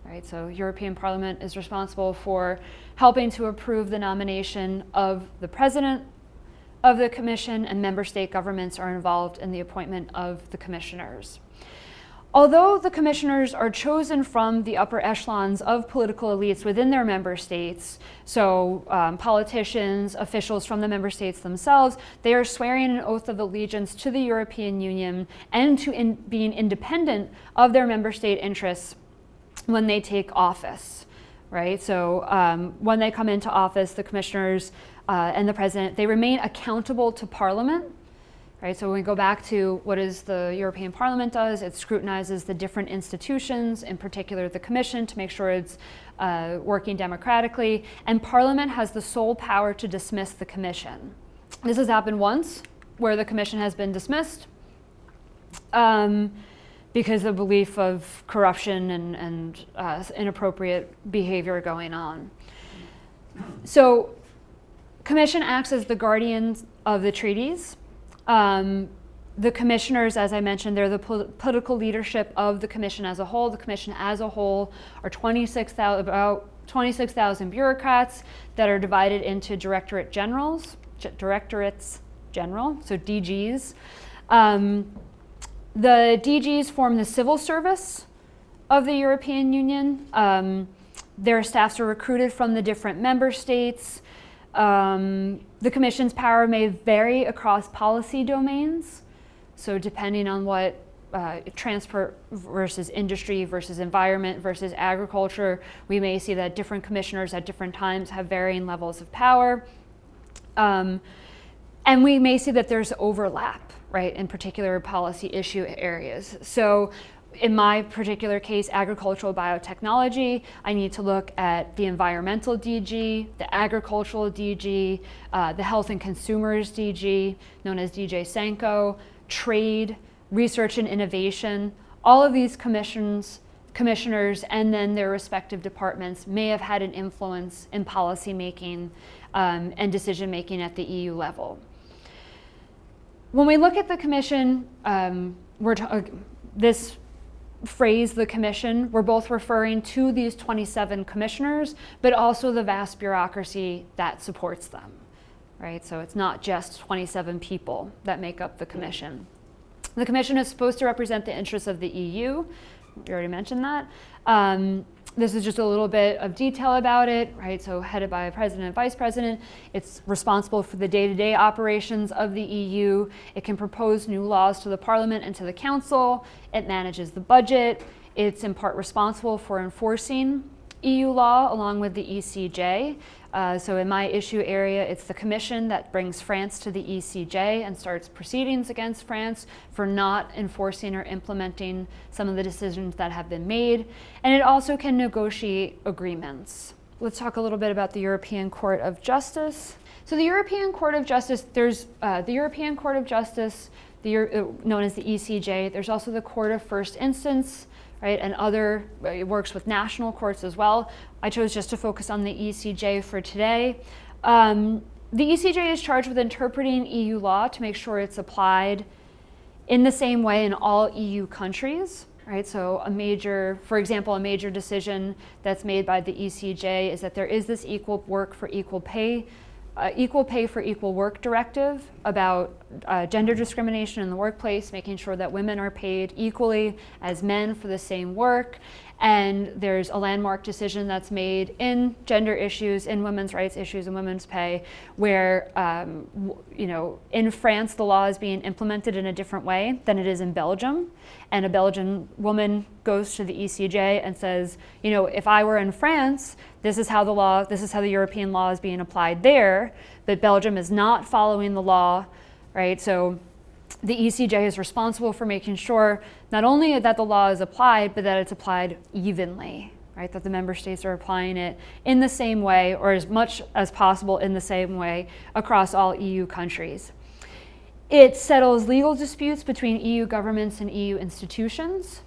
Right, so European Parliament is responsible for helping to approve the nomination of the president of the commission, and member state governments are involved in the appointment of the commissioners. Although the commissioners are chosen from the upper echelons of political elites within their member states, so politicians, officials from the member states themselves, they are swearing an oath of allegiance to the European Union and to being independent of their member state interests when they take office, right? So when they come into office, the commissioners and the president, they remain accountable to Parliament, right? So when we go back to what is the European Parliament does, it scrutinizes the different institutions, in particular the Commission, to make sure it's working democratically, and Parliament has the sole power to dismiss the Commission. This has happened once, where the Commission has been dismissed, because of belief of corruption and inappropriate behavior going on. So, Commission acts as the guardians of the treaties. The commissioners, as I mentioned, they're the political leadership of the Commission as a whole. The Commission as a whole are about 26,000 bureaucrats that are divided into directorates general, so DGs. The DGs form the civil service of the European Union. Their staffs are recruited from the different member states. The Commission's power may vary across policy domains. So depending on what transport versus industry versus environment versus agriculture, we may see that different commissioners at different times have varying levels of power. And we may see that there's overlap, right, in particular policy issue areas. So in my particular case, agricultural biotechnology, I need to look at the environmental DG, the agricultural DG, the health and consumers DG, known as DJ Senko, trade, research and innovation. All of these commissioners and then their respective departments may have had an influence in policy making and decision making at the EU level. When we look at the Commission, this phrase, the Commission, we're both referring to these 27 commissioners, but also the vast bureaucracy that supports them, right? So it's not just 27 people that make up the Commission. The Commission is supposed to represent the interests of the EU. We already mentioned that. This is just a little bit of detail about it, right? So headed by a president and vice president, it's responsible for the day-to-day operations of the EU. It can propose new laws to the Parliament and to the Council. It manages the budget. It's in part responsible for enforcing EU law along with the ECJ. So in my issue area, it's the Commission that brings France to the ECJ and starts proceedings against France for not enforcing or implementing some of the decisions that have been made. And it also can negotiate agreements. Let's talk a little bit about the European Court of Justice. So the European Court of Justice, there's the European Court of Justice, known as the ECJ. There's also the Court of First Instance, right, and it works with national courts as well. I chose just to focus on the ECJ for today. The ECJ is charged with interpreting EU law to make sure it's applied in the same way in all EU countries, right? So for example, a major decision that's made by the ECJ is that there is this equal pay for equal work directive about gender discrimination in the workplace, making sure that women are paid equally as men for the same work. And there's a landmark decision that's made in gender issues, in women's rights issues, and women's pay, where, in France, the law is being implemented in a different way than it is in Belgium. And a Belgian woman goes to the ECJ and says, if I were in France, this is how the European law is being applied there, but Belgium is not following the law, right? So the ECJ is responsible for making sure not only that the law is applied, but that it's applied evenly, right? That the member states are applying it in the same way, or as much as possible in the same way, across all EU countries. It settles legal disputes between EU governments and EU institutions.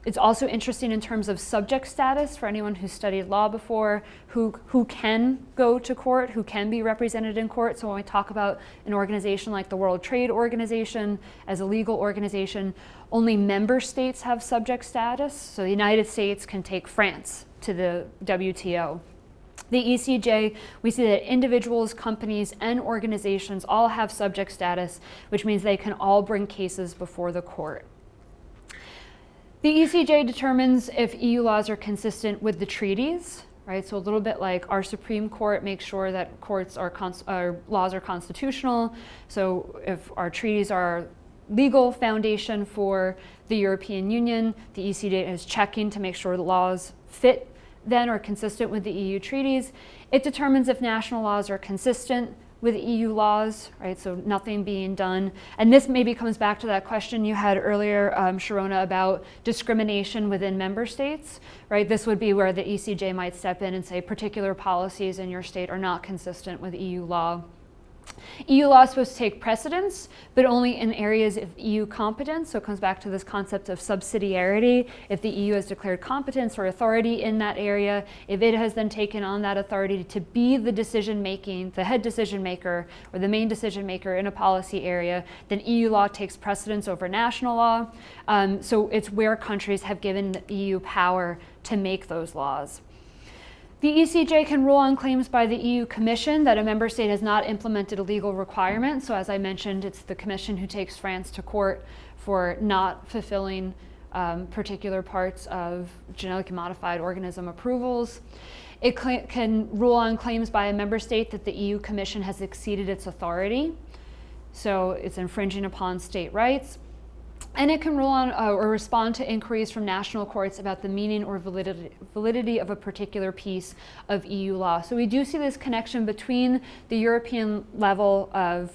It's also interesting in terms of subject status for anyone who's studied law before, who can go to court, who can be represented in court. So when we talk about an organization like the World Trade Organization as a legal organization, only member states have subject status. So the United States can take France to the WTO. The ECJ, we see that individuals, companies, and organizations all have subject status, which means they can all bring cases before the court. The ECJ determines if EU laws are consistent with the treaties, right? So a little bit like our Supreme Court makes sure that our laws are constitutional. So if our treaties are our legal foundation for the European Union, the ECJ is checking to make sure the laws fit then or consistent with the EU treaties. It determines if national laws are consistent with EU laws, right? So nothing being done. And this maybe comes back to that question you had earlier, Sharona, about discrimination within member states, right? This would be where the ECJ might step in and say particular policies in your state are not consistent with EU law. EU law is supposed to take precedence, but only in areas of EU competence. So it comes back to this concept of subsidiarity. If the EU has declared competence or authority in that area, if it has then taken on that authority to be the head decision maker or the main decision maker in a policy area, then EU law takes precedence over national law. So it's where countries have given the EU power to make those laws. The ECJ can rule on claims by the EU Commission that a member state has not implemented a legal requirement. So as I mentioned, it's the Commission who takes France to court for not fulfilling particular parts of genetically modified organism approvals. It can rule on claims by a member state that the EU Commission has exceeded its authority. So it's infringing upon state rights. And it can rule on or respond to inquiries from national courts about the meaning or validity of a particular piece of EU law. So we do see this connection between the European level of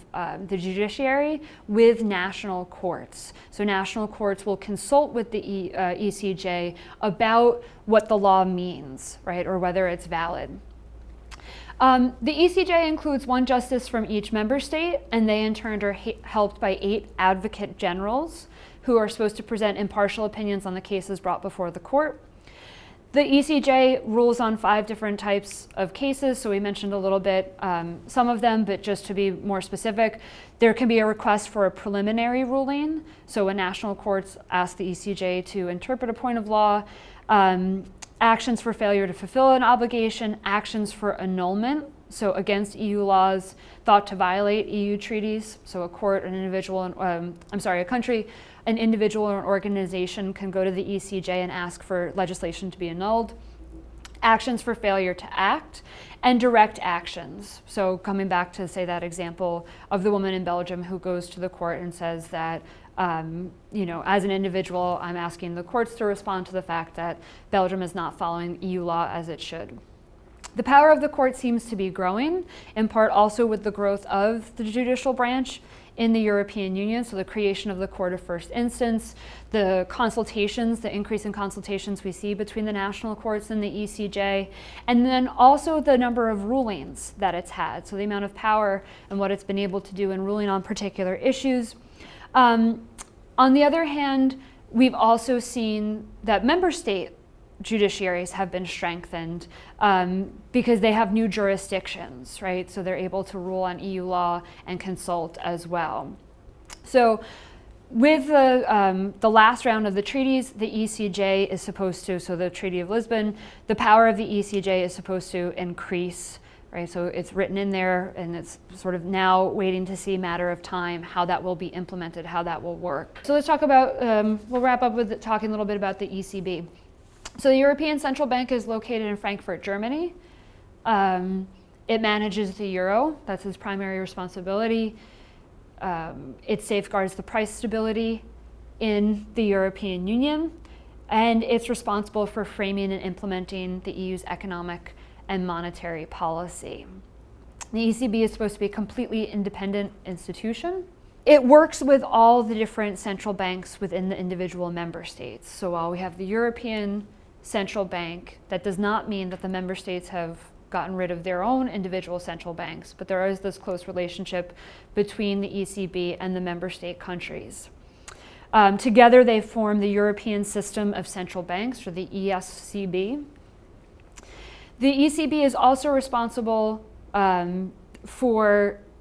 the judiciary with national courts. So national courts will consult with the ECJ about what the law means, right, or whether it's valid. The ECJ includes one justice from each member state, and they in turn are helped by 8 advocate generals who are supposed to present impartial opinions on the cases brought before the court. The ECJ rules on 5 different types of cases, so we mentioned a little bit some of them, but just to be more specific, there can be a request for a preliminary ruling. So when national courts ask the ECJ to interpret a point of law, actions for failure to fulfill an obligation, actions for annulment, so against EU laws thought to violate EU treaties. So a court, an individual, a country, an individual or an organization can go to the ECJ and ask for legislation to be annulled. Actions for failure to act, and direct actions. So coming back to, say, that example of the woman in Belgium who goes to the court and says that, as an individual, I'm asking the courts to respond to the fact that Belgium is not following EU law as it should. The power of the court seems to be growing, in part also with the growth of the judicial branch in the European Union, so the creation of the court of first instance, the consultations, the increase in consultations we see between the national courts and the ECJ, and then also the number of rulings that it's had, so the amount of power and what it's been able to do in ruling on particular issues. On the other hand, we've also seen that member state judiciaries have been strengthened because they have new jurisdictions, right? So they're able to rule on EU law and consult as well. So with the last round of the treaties, the ECJ is supposed to, so the Treaty of Lisbon, the power of the ECJ is supposed to increase right? So it's written in there, and it's sort of now waiting to see, matter of time, how that will be implemented, how that will work. So let's talk about, we'll wrap up with talking a little bit about the ECB. So the European Central Bank is located in Frankfurt, Germany. It manages the euro, that's its primary responsibility. It safeguards the price stability in the European Union, and it's responsible for framing and implementing the EU's economic and monetary policy. The ECB is supposed to be a completely independent institution. It works with all the different central banks within the individual member states. So while we have the European Central Bank, that does not mean that the member states have gotten rid of their own individual central banks, but there is this close relationship between the ECB and the member state countries. Together they form the European System of Central Banks, or the ESCB. The ECB is also responsible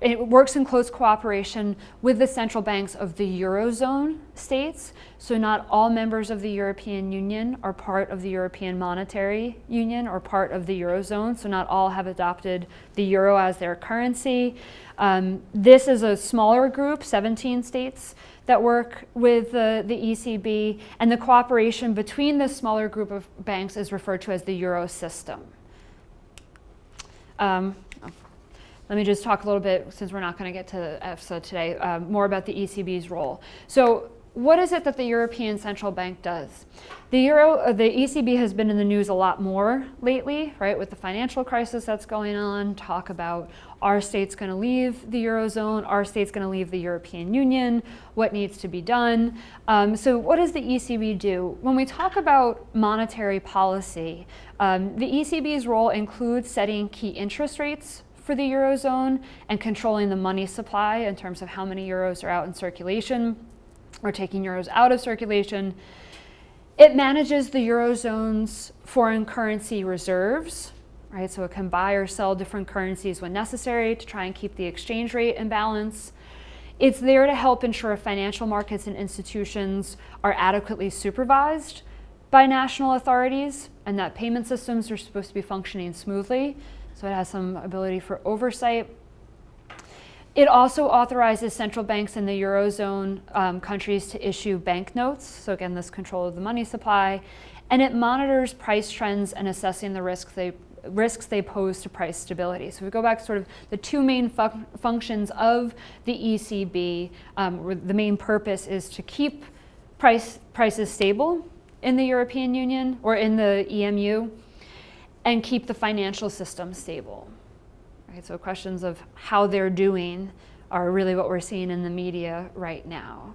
it works in close cooperation with the central banks of the Eurozone states. So not all members of the European Union are part of the European Monetary Union or part of the Eurozone. So not all have adopted the euro as their currency. This is a smaller group, 17 states that work with the ECB, and the cooperation between this smaller group of banks is referred to as the euro system. Let me just talk a little bit, since we're not going to get to EFSA today, more about the ECB's role. So what is it that the European Central Bank does? The ECB has been in the news a lot more lately, right, with the financial crisis that's going on, talk about are states going to leave the Eurozone, are states going to leave the European Union, what needs to be done. So what does the ECB do? When we talk about monetary policy, the ECB's role includes setting key interest rates for the Eurozone and controlling the money supply in terms of how many euros are out in circulation or taking euros out of circulation. It manages the Eurozone's foreign currency reserves, right? So it can buy or sell different currencies when necessary to try and keep the exchange rate in balance. It's there to help ensure financial markets and institutions are adequately supervised by national authorities and that payment systems are supposed to be functioning smoothly. So it has some ability for oversight. It also authorizes central banks in the Eurozone countries to issue banknotes. So again, this control of the money supply. And it monitors price trends and assessing the risks they pose to price stability. So we go back to sort of the two main functions of the ECB. The main purpose is to keep prices stable in the European Union or in the EMU, and keep the financial system stable. Right? So questions of how they're doing are really what we're seeing in the media right now.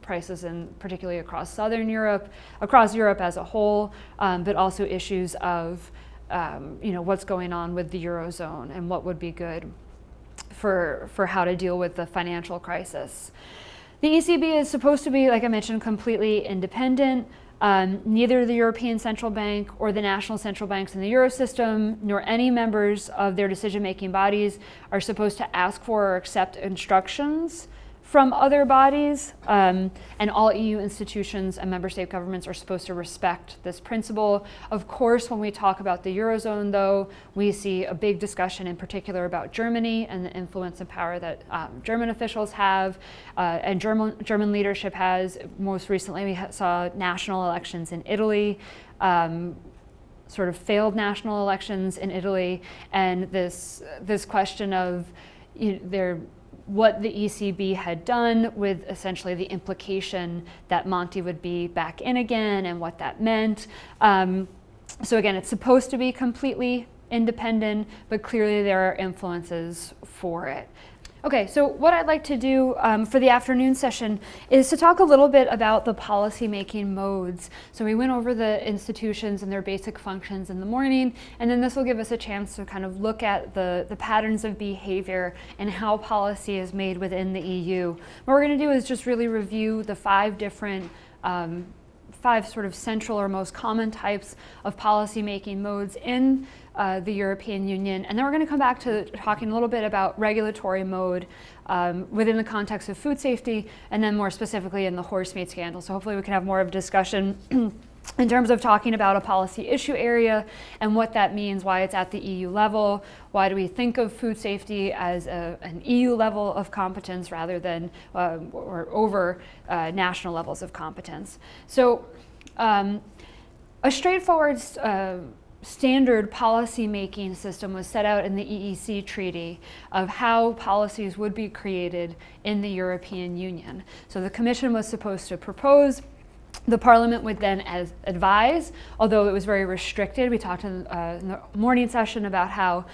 Prices, particularly across Southern Europe, across Europe as a whole, but also issues of what's going on with the Eurozone and what would be good for how to deal with the financial crisis. The ECB is supposed to be, like I mentioned, completely independent. Neither the European Central Bank or the national central banks in the Eurosystem, nor any members of their decision-making bodies are supposed to ask for or accept instructions from other bodies, and all EU institutions and member state governments are supposed to respect this principle. Of course, when we talk about the Eurozone, though, we see a big discussion in particular about Germany and the influence and power that German officials have, and German leadership has. Most recently, we saw national elections in Italy, sort of failed national elections in Italy, and this question of what the ECB had done, with essentially the implication that Monti would be back in again and what that meant. So again, it's supposed to be completely independent, but clearly there are influences for it. Okay, so what I'd like to do for the afternoon session is to talk a little bit about the policy-making modes. So we went over the institutions and their basic functions in the morning, and then this will give us a chance to kind of look at the patterns of behavior and how policy is made within the EU. What we're going to do is just really review the five sort of central or most common types of policy-making modes in the European Union. And then we're going to come back to talking a little bit about regulatory mode within the context of food safety, and then more specifically in the horse meat scandal. So hopefully we can have more of a discussion in terms of talking about a policy issue area and what that means, why it's at the EU level, why do we think of food safety as an EU level of competence rather than or over national levels of competence. So a straightforward standard policy making system was set out in the EEC Treaty of how policies would be created in the European Union. So the Commission was supposed to propose. The Parliament would then advise, although it was very restricted. We talked in the morning session about how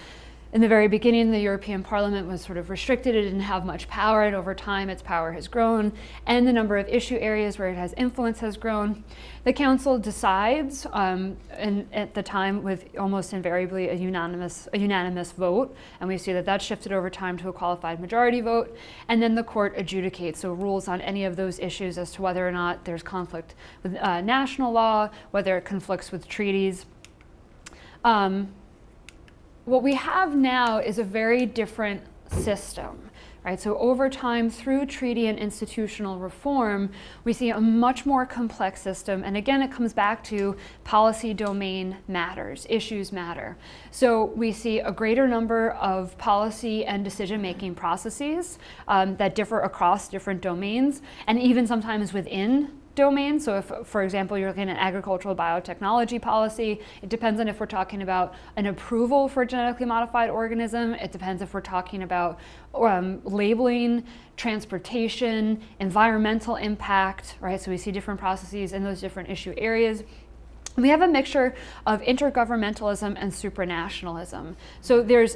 in the very beginning the European Parliament was sort of restricted. It didn't have much power, and over time its power has grown, and the number of issue areas where it has influence has grown. The Council decides, and at the time with almost invariably a unanimous vote, and we see that that's shifted over time to a qualified majority vote, and then the court adjudicates, so rules on any of those issues as to whether or not there's conflict with national law, whether it conflicts with treaties. What we have now is a very different system, right? So over time, through treaty and institutional reform, we see a much more complex system. And again, it comes back to policy domain matters, issues matter. So we see a greater number of policy and decision-making processes that differ across different domains, and even sometimes within domain. So if, for example, you're looking at agricultural biotechnology policy, it depends on if we're talking about an approval for a genetically modified organism. It depends if we're talking about labeling, transportation, environmental impact, right? So we see different processes in those different issue areas. We have a mixture of intergovernmentalism and supranationalism. So there's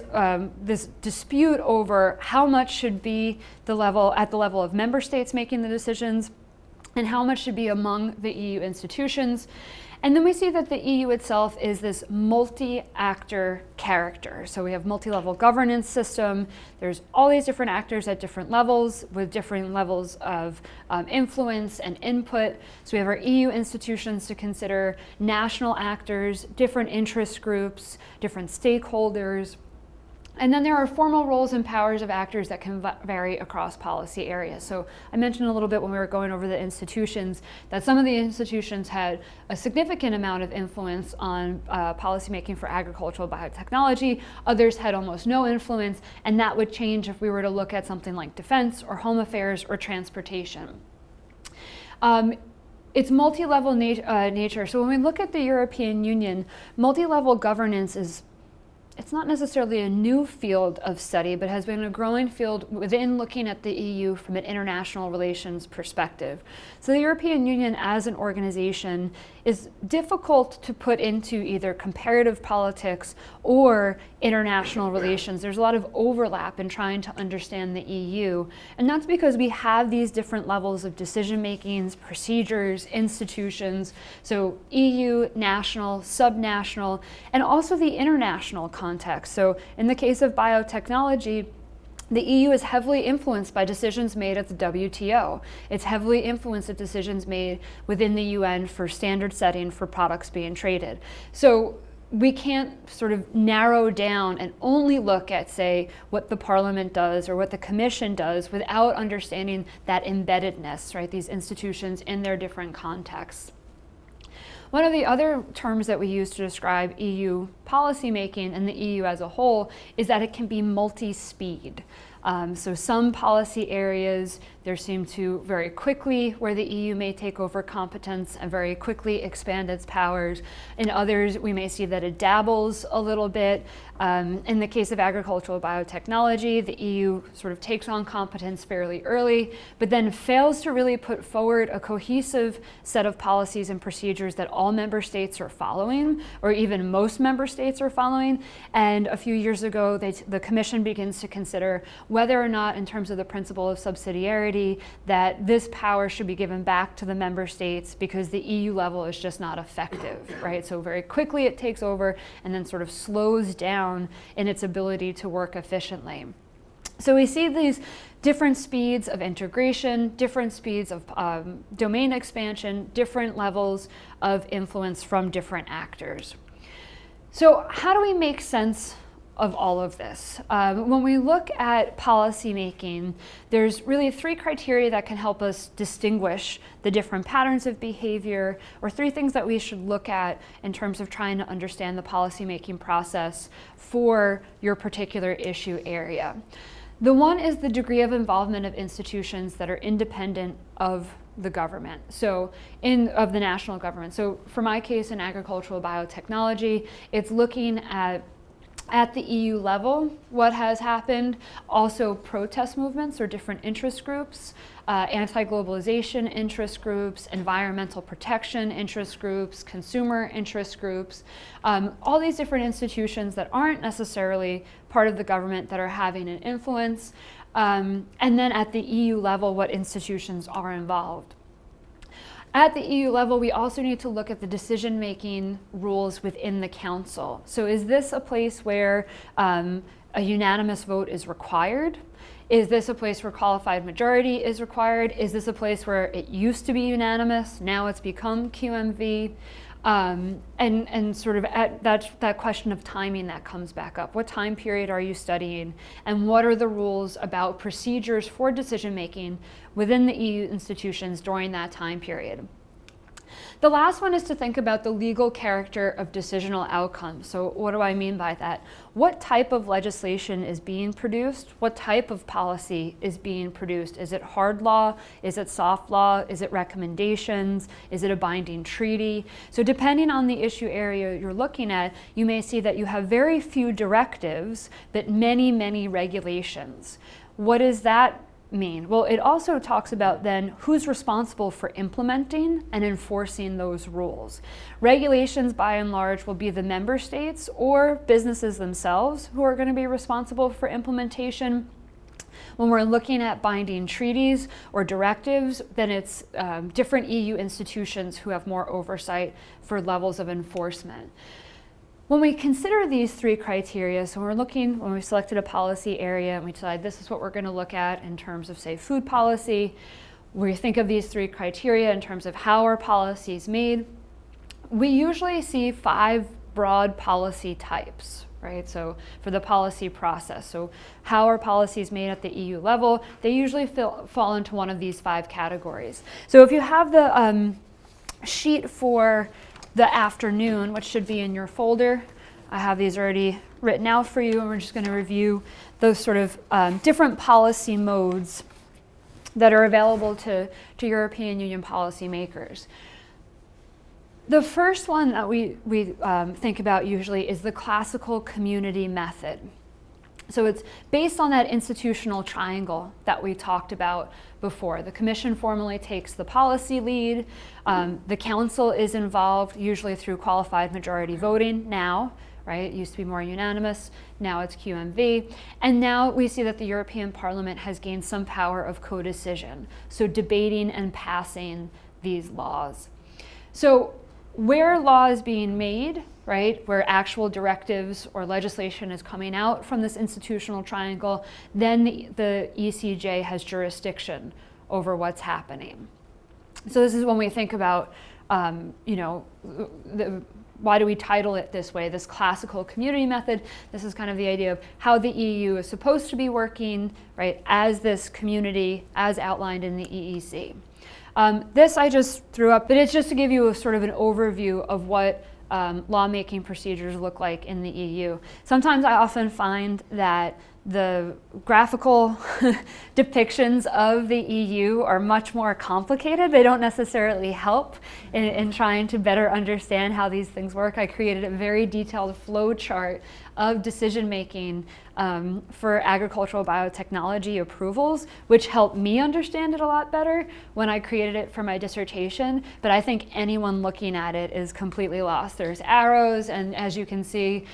this dispute over how much should be at the level of member states making the decisions, and how much should be among the EU institutions. And then we see that the EU itself is this multi-actor character. So we have multi-level governance system. There's all these different actors at different levels with different levels of influence and input. So we have our EU institutions to consider, national actors, different interest groups, different stakeholders. And then there are formal roles and powers of actors that can vary across policy areas. So I mentioned a little bit when we were going over the institutions that some of the institutions had a significant amount of influence on policymaking for agricultural biotechnology. Others had almost no influence, and that would change if we were to look at something like defense or home affairs or transportation. It's multi-level nature. So when we look at the European Union, multi-level governance it's not necessarily a new field of study, but has been a growing field within looking at the EU from an international relations perspective. So the European Union as an organization is difficult to put into either comparative politics or international relations. There's a lot of overlap in trying to understand the EU. And that's because we have these different levels of decision makings, procedures, institutions. So EU, national, subnational, and also the international context. So in the case of biotechnology, the EU is heavily influenced by decisions made at the WTO. It's heavily influenced at decisions made within the UN for standard setting for products being traded. So we can't sort of narrow down and only look at, say, what the Parliament does or what the Commission does without understanding that embeddedness, right? These institutions in their different contexts. One of the other terms that we use to describe EU policymaking and the EU as a whole is that it can be multi-speed. So some policy areas, there seem to very quickly where the EU may take over competence and very quickly expand its powers. In others, we may see that it dabbles a little bit. In the case of agricultural biotechnology, the EU sort of takes on competence fairly early, but then fails to really put forward a cohesive set of policies and procedures that all member states are following, or even most member states are following. And a few years ago, the Commission begins to consider whether or not, in terms of the principle of subsidiarity, that this power should be given back to the member states because the EU level is just not effective, right? So very quickly it takes over and then sort of slows down in its ability to work efficiently. So we see these different speeds of integration, different speeds of domain expansion, different levels of influence from different actors. So how do we make sense of all of this. When we look at policy making, there's really 3 criteria that can help us distinguish the different patterns of behavior, or 3 things that we should look at in terms of trying to understand the policy making process for your particular issue area. The one is the degree of involvement of institutions that are independent of the government, of the national government. So for my case in agricultural biotechnology, it's looking at the EU level what has happened, also protest movements or different interest groups, anti-globalization interest groups, environmental protection interest groups, consumer interest groups, all these different institutions that aren't necessarily part of the government that are having an influence. And then at the EU level, what institutions are involved. At the EU level, we also need to look at the decision-making rules within the Council. So is this a place where a unanimous vote is required? Is this a place where qualified majority is required? Is this a place where it used to be unanimous, now it's become QMV? And sort of at that question of timing that comes back up. What time period are you studying? And what are the rules about procedures for decision making within the EU institutions during that time period? The last one is to think about the legal character of decisional outcomes. So what do I mean by that? What type of legislation is being produced? What type of policy is being produced? Is it hard law? Is it soft law? Is it recommendations? Is it a binding treaty? So depending on the issue area you're looking at, you may see that you have very few directives, but many, many regulations. What does that mean? Well, it also talks about then who's responsible for implementing and enforcing those rules. Regulations, by and large, will be the member states or businesses themselves who are going to be responsible for implementation. When we're looking at binding treaties or directives, then it's different EU institutions who have more oversight for levels of enforcement. When we consider these 3 criteria, so when we selected a policy area and we decide this is what we're going to look at in terms of, say, food policy, we think of these 3 criteria in terms of how are policies made, we usually see 5 broad policy types, right? So for the policy process, so how are policies made at the EU level? They usually fall into one of these 5 categories. So if you have the sheet for the afternoon, which should be in your folder. I have these already written out for you, and we're just going to review those sort of different policy modes that are available to European Union policymakers. The first one that we think about usually is the classical community method. So it's based on that institutional triangle that we talked about before. The Commission formally takes the policy lead. The Council is involved, usually through qualified majority voting now, right? It used to be more unanimous. Now it's QMV. And now we see that the European Parliament has gained some power of co-decision, so debating and passing these laws. So where law is being made, right, where actual directives or legislation is coming out from this institutional triangle, then the ECJ has jurisdiction over what's happening. So this is when we think about, why do we title it this way, this classical community method? This is kind of the idea of how the EU is supposed to be working, right, as this community, as outlined in the EEC. This I just threw up, but it's just to give you a sort of an overview of what lawmaking procedures look like in the EU. Sometimes I often find that the graphical depictions of the EU are much more complicated. They don't necessarily help in trying to better understand how these things work. I created a very detailed flow chart of decision making for agricultural biotechnology approvals, which helped me understand it a lot better when I created it for my dissertation. But I think anyone looking at it is completely lost. There's arrows, and as you can see,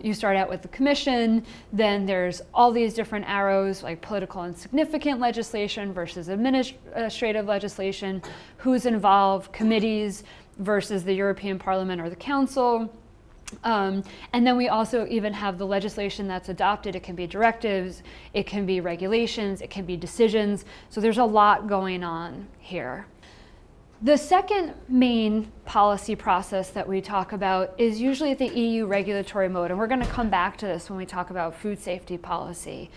you start out with the Commission, then there's all these different arrows like political and significant legislation versus administrative legislation, who's involved, committees versus the European Parliament or the Council. And then we also even have the legislation that's adopted. It can be directives, it can be regulations, it can be decisions. So there's a lot going on here. The second main policy process that we talk about is usually the EU regulatory mode, and we're going to come back to this when we talk about food safety policy.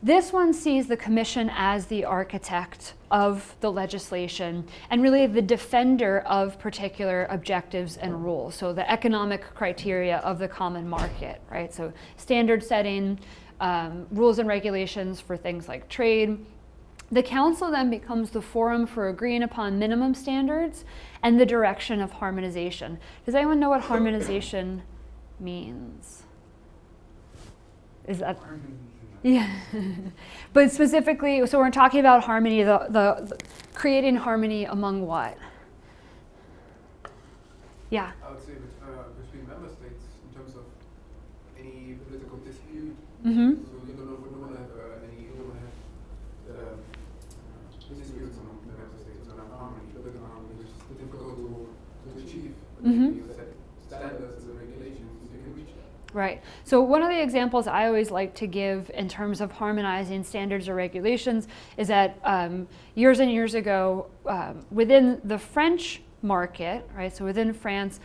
This one sees the Commission as the architect of the legislation and really the defender of particular objectives and rules. So the economic criteria of the common market, right? So standard setting, rules and regulations for things like trade. The Council then becomes the forum for agreeing upon minimum standards and the direction of harmonization. Does anyone know what harmonization means? Is that? Yeah. But specifically, so we're talking about harmony, the creating harmony among what? Yeah. I would say between member states in terms of any political dispute. Mm-hmm. So you don't want to have disputes among the member states on harmony, political harmony, which is difficult to achieve. Mm-hmm. You set standards and regulations, you can reach that. Right. So one of the examples I always like to give in terms of harmonizing standards or regulations is that years and years ago, within the French market, right, so within France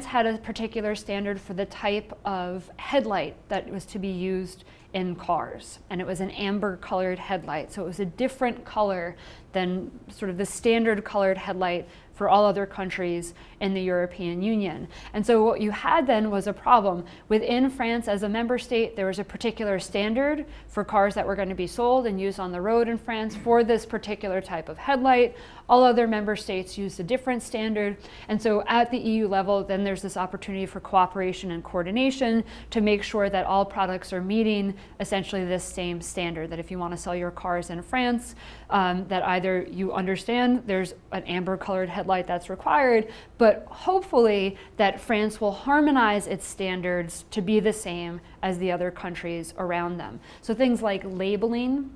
had a particular standard for the type of headlight that was to be used in cars, and it was an amber colored headlight. So it was a different color than sort of the standard colored headlight for all other countries in the European Union. And so what you had then was a problem. Within France as a member state, there was a particular standard for cars that were going to be sold and used on the road in France for this particular type of headlight. All other member states used a different standard. And so at the EU level, then there's this opportunity for cooperation and coordination to make sure that all products are meeting essentially this same standard, that if you want to sell your cars in France, that either you understand there's an amber colored headlight that's required, but hopefully that France will harmonize its standards to be the same as the other countries around them. So things like labeling,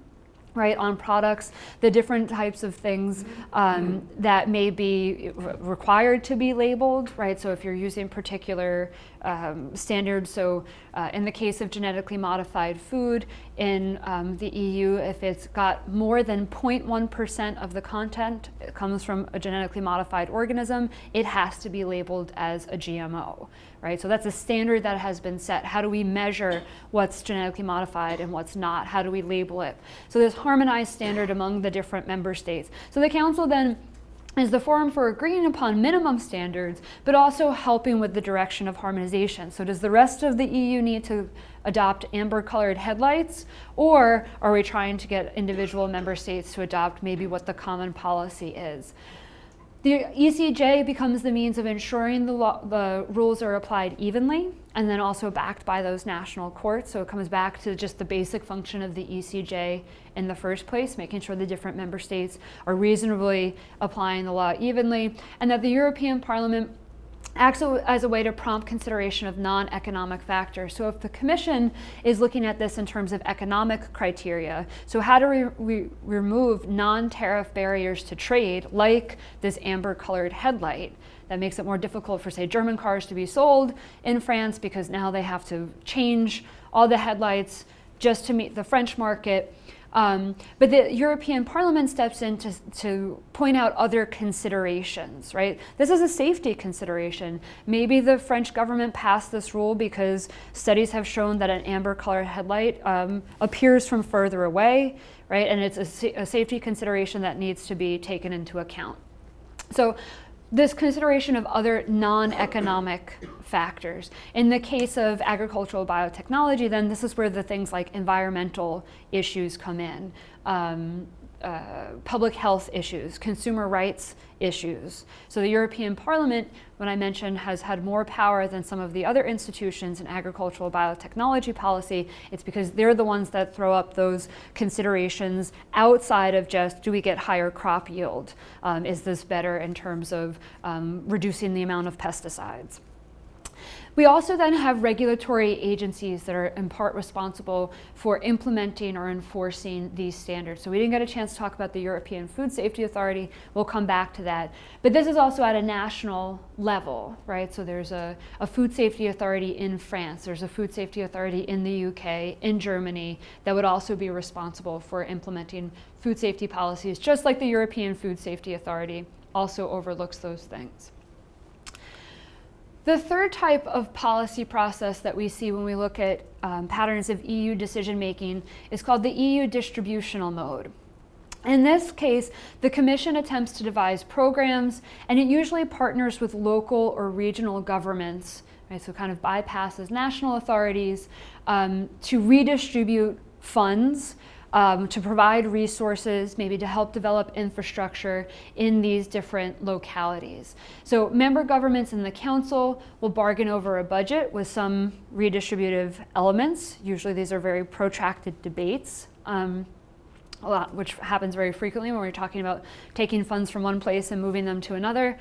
right, on products, the different types of things that may be required to be labeled, right? So if you're using particular standards, so in the case of genetically modified food in the EU, if it's got more than 0.1% of the content, it comes from a genetically modified organism, it has to be labeled as a GMO, right? So that's a standard that has been set. How do we measure what's genetically modified and what's not? How do we label it? So this harmonized standard among the different member states. So the Council then is the forum for agreeing upon minimum standards, but also helping with the direction of harmonization. So does the rest of the EU need to adopt amber-colored headlights, or are we trying to get individual member states to adopt maybe what the common policy is? The ECJ becomes the means of ensuring the rules are applied evenly and then also backed by those national courts. So it comes back to just the basic function of the ECJ in the first place, making sure the different member states are reasonably applying the law evenly, and that the European Parliament acts as a way to prompt consideration of non-economic factors. So if the Commission is looking at this in terms of economic criteria, so how do we remove non-tariff barriers to trade, like this amber-colored headlight, that makes it more difficult for, say, German cars to be sold in France because now they have to change all the headlights just to meet the French market. But the European Parliament steps in to point out other considerations, right? This is a safety consideration. Maybe the French government passed this rule because studies have shown that an amber-colored headlight appears from further away, right? And it's a safety consideration that needs to be taken into account. So this consideration of other non-economic factors. In the case of agricultural biotechnology, then this is where the things like environmental issues come in, public health issues, consumer rights issues. So the European Parliament, when I mentioned, has had more power than some of the other institutions in agricultural biotechnology policy. It's because they're the ones that throw up those considerations outside of just, do we get higher crop yield? Is this better in terms of reducing the amount of pesticides? We also then have regulatory agencies that are in part responsible for implementing or enforcing these standards. So we didn't get a chance to talk about the European Food Safety Authority. We'll come back to that. But this is also at a national level, right? So there's a food safety authority in France. There's a food safety authority in the UK, in Germany, that would also be responsible for implementing food safety policies, just like the European Food Safety Authority also overlooks those things. The third type of policy process that we see when we look at patterns of EU decision making is called the EU distributional mode. In this case, the Commission attempts to devise programs, and it usually partners with local or regional governments, right? So kind of bypasses national authorities to redistribute funds, to provide resources, maybe to help develop infrastructure in these different localities. So member governments in the Council will bargain over a budget with some redistributive elements. Usually these are very protracted debates. Which happens very frequently when we're talking about taking funds from one place and moving them to another.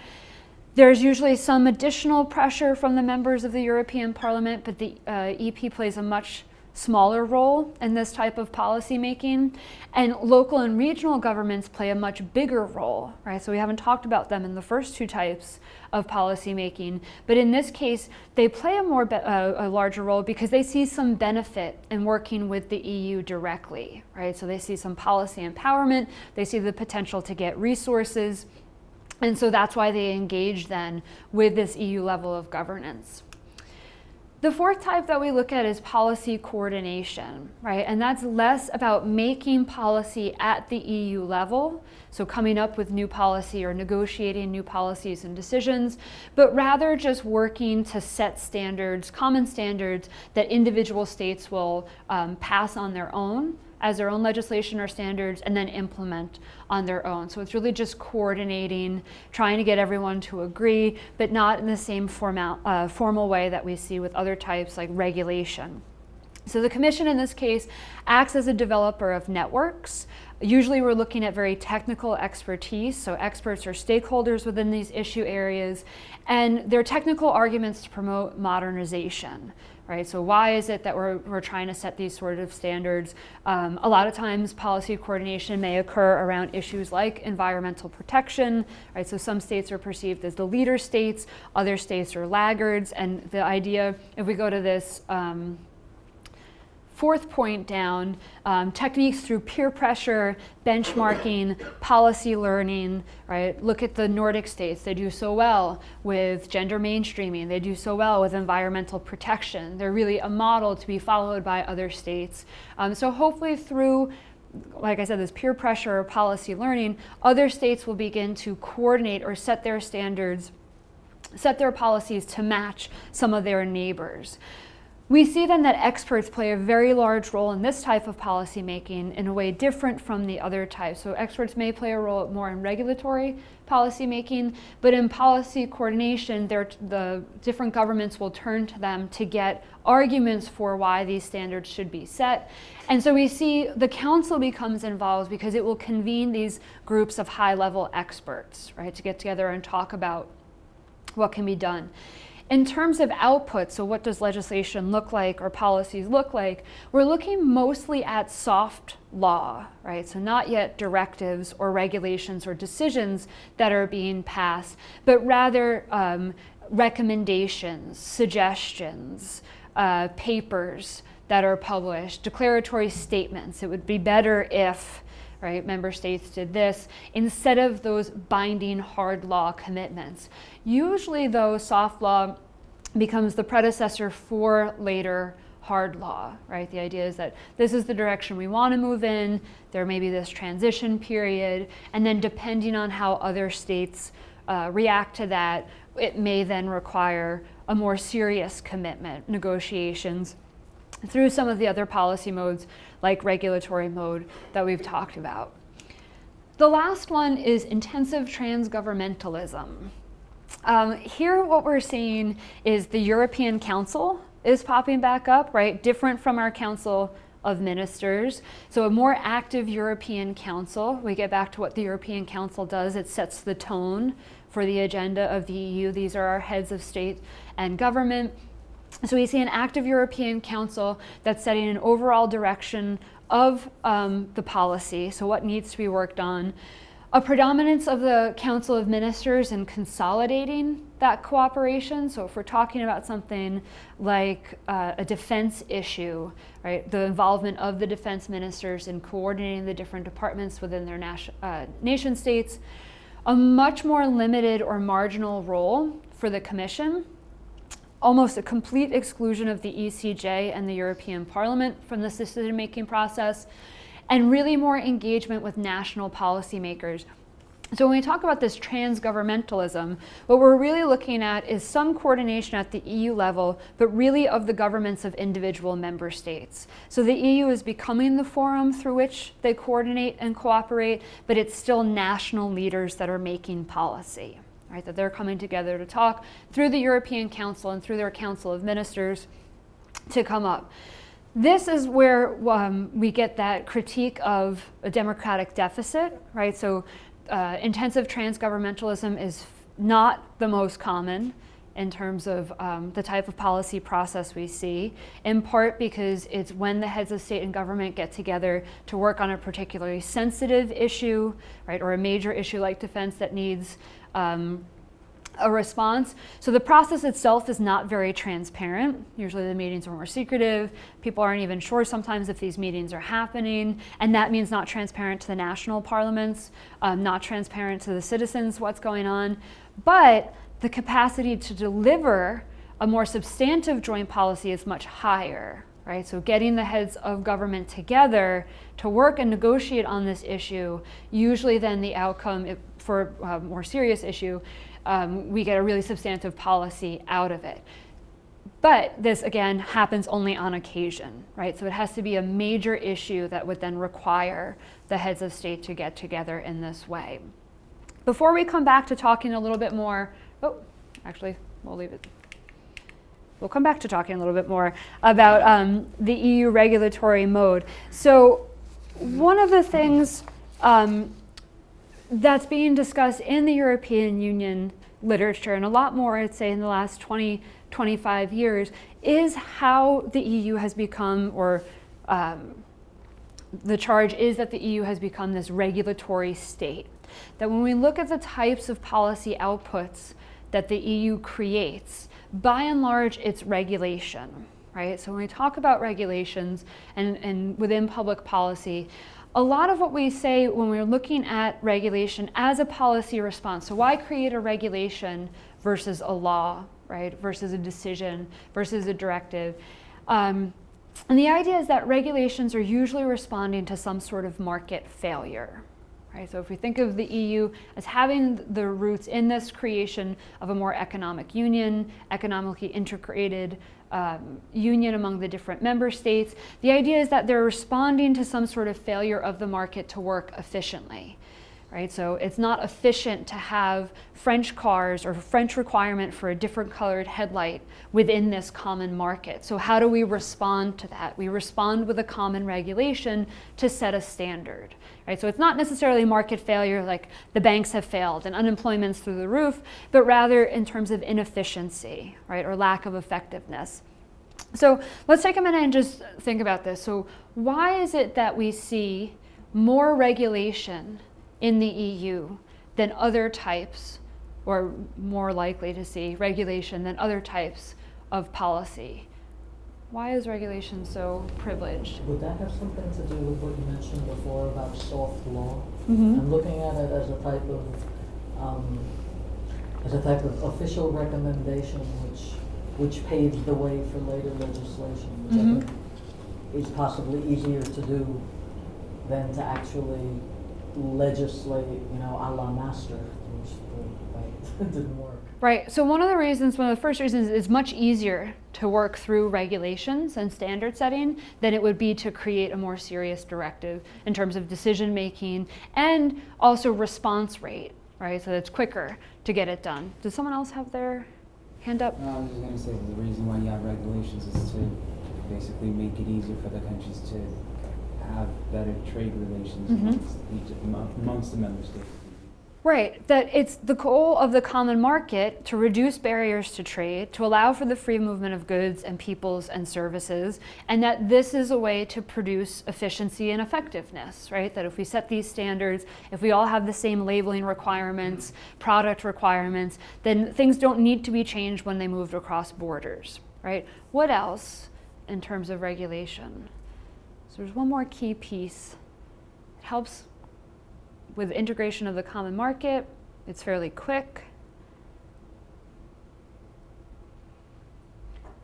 There's usually some additional pressure from the members of the European Parliament, but the EP plays a much smaller role in this type of policy making, and local and regional governments play a much bigger role, right? So we haven't talked about them in the first two types of policy making, but in this case, they play a larger role because they see some benefit in working with the EU directly, right? So they see some policy empowerment, they see the potential to get resources, and so that's why they engage then with this EU level of governance. The fourth type that we look at is policy coordination, right? And that's less about making policy at the EU level, so coming up with new policy or negotiating new policies and decisions, but rather just working to set standards, common standards that individual states will pass on their own as their own legislation or standards and then implement on their own. So it's really just coordinating, trying to get everyone to agree, but not in the same formal way that we see with other types like regulation. So the Commission in this case acts as a developer of networks. Usually we're looking at very technical expertise, so experts or stakeholders within these issue areas, and their technical arguments to promote modernization. Right, so why is it that we're trying to set these sort of standards? A lot of times policy coordination may occur around issues like environmental protection, right? So some states are perceived as the leader states, other states are laggards, and the idea, if we go to this fourth point down, techniques through peer pressure, benchmarking, policy learning, right? Look at the Nordic states. They do so well with gender mainstreaming. They do so well with environmental protection. They're really a model to be followed by other states. So hopefully through, like I said, this peer pressure or policy learning, other states will begin to coordinate or set their standards, set their policies to match some of their neighbors. We see then that experts play a very large role in this type of policy making in a way different from the other types. So experts may play a role more in regulatory policy making, but in policy coordination, the different governments will turn to them to get arguments for why these standards should be set. And so we see the Council becomes involved because it will convene these groups of high-level experts, right, to get together and talk about what can be done. In terms of output, so what does legislation look like or policies look like, we're looking mostly at soft law, right? So not yet directives or regulations or decisions that are being passed, but rather recommendations, suggestions, papers that are published, declaratory statements. It would be better if, right, member states did this, instead of those binding hard law commitments. Usually though, soft law becomes the predecessor for later hard law, right? The idea is that this is the direction we want to move in, there may be this transition period, and then depending on how other states react to that, it may then require a more serious commitment, negotiations, through some of the other policy modes like regulatory mode that we've talked about. The last one is intensive transgovernmentalism. Here what we're seeing is the European Council is popping back up, right? Different from our Council of Ministers. So a more active European Council. We get back to what the European Council does. It sets the tone for the agenda of the EU. These are our heads of state and government. So we see an active European Council that's setting an overall direction of the policy, so what needs to be worked on. A predominance of the Council of Ministers in consolidating that cooperation. So if we're talking about something like a defense issue, right, the involvement of the defense ministers in coordinating the different departments within their nation states. a much more limited or marginal role for the Commission, almost a complete exclusion of the ECJ and the European Parliament from this decision-making process, and really more engagement with national policymakers. So when we talk about this transgovernmentalism, what we're really looking at is some coordination at the EU level, but really of the governments of individual member states. So the EU is becoming the forum through which they coordinate and cooperate, but it's still national leaders that are making policy, right? That they're coming together to talk through the European Council and through their Council of Ministers to come up. This is where we get that critique of a democratic deficit, right? So intensive transgovernmentalism is not the most common in terms of the type of policy process we see, in part because it's when the heads of state and government get together to work on a particularly sensitive issue, right, or a major issue like defense that needs a response. So the process itself is not very transparent. Usually the meetings are more secretive. People aren't even sure sometimes if these meetings are happening, and that means not transparent to the national parliaments, not transparent to the citizens what's going on. But the capacity to deliver a more substantive joint policy is much higher, right? So getting the heads of government together to work and negotiate on this issue, usually then the outcome for a more serious issue, we get a really substantive policy out of it. But this, again, happens only on occasion, right? So it has to be a major issue that would then require the heads of state to get together in this way. Before we come back to talking a little bit more, actually, we'll leave it. We'll come back to talking a little bit more about the EU regulatory mode. So one of the things that's being discussed in the European Union literature, and a lot more, I'd say, in the last 20, 25 years, is how the EU has become, or the charge is that the EU has become this regulatory state. That when we look at the types of policy outputs that the EU creates, by and large, it's regulation, right? So when we talk about regulations and within public policy, a lot of what we say when we're looking at regulation as a policy response, so why create a regulation versus a law, right, versus a decision, versus a directive? And the idea is that regulations are usually responding to some sort of market failure, right? So if we think of the EU as having the roots in this creation of a more economic union, economically integrated union among the different member states, the idea is that they're responding to some sort of failure of the market to work efficiently, right? So it's not efficient to have French cars or French requirement for a different colored headlight within this common market. So how do we respond to that? We respond with a common regulation to set a standard, right? So it's not necessarily market failure like the banks have failed and unemployment's through the roof, but rather in terms of inefficiency, right, or lack of effectiveness. So let's take a minute and just think about this. So why is it that we see more regulation in the EU than other types, or more likely to see regulation than other types of policy? Why is regulation so privileged? Would that have something to do with what you mentioned before about soft law? Mm-hmm. I'm looking at it as a type of official recommendation which paves the way for later legislation, which I think is possibly easier to do than to actually legislate, a la Maastricht, which didn't work. Right, so one of the first reasons it's much easier to work through regulations and standard setting than it would be to create a more serious directive in terms of decision making and also response rate, right? So it's quicker to get it done. Does someone else have their hand up? No, I was just going to say the reason why you have regulations is to basically make it easier for the countries to have better trade relations amongst the member states. Right, that it's the goal of the common market to reduce barriers to trade, to allow for the free movement of goods and peoples and services, and that this is a way to produce efficiency and effectiveness, right? That if we set these standards, if we all have the same labeling requirements, product requirements, then things don't need to be changed when they moved across borders, right? What else in terms of regulation? So there's one more key piece. It helps with integration of the common market, It's fairly quick.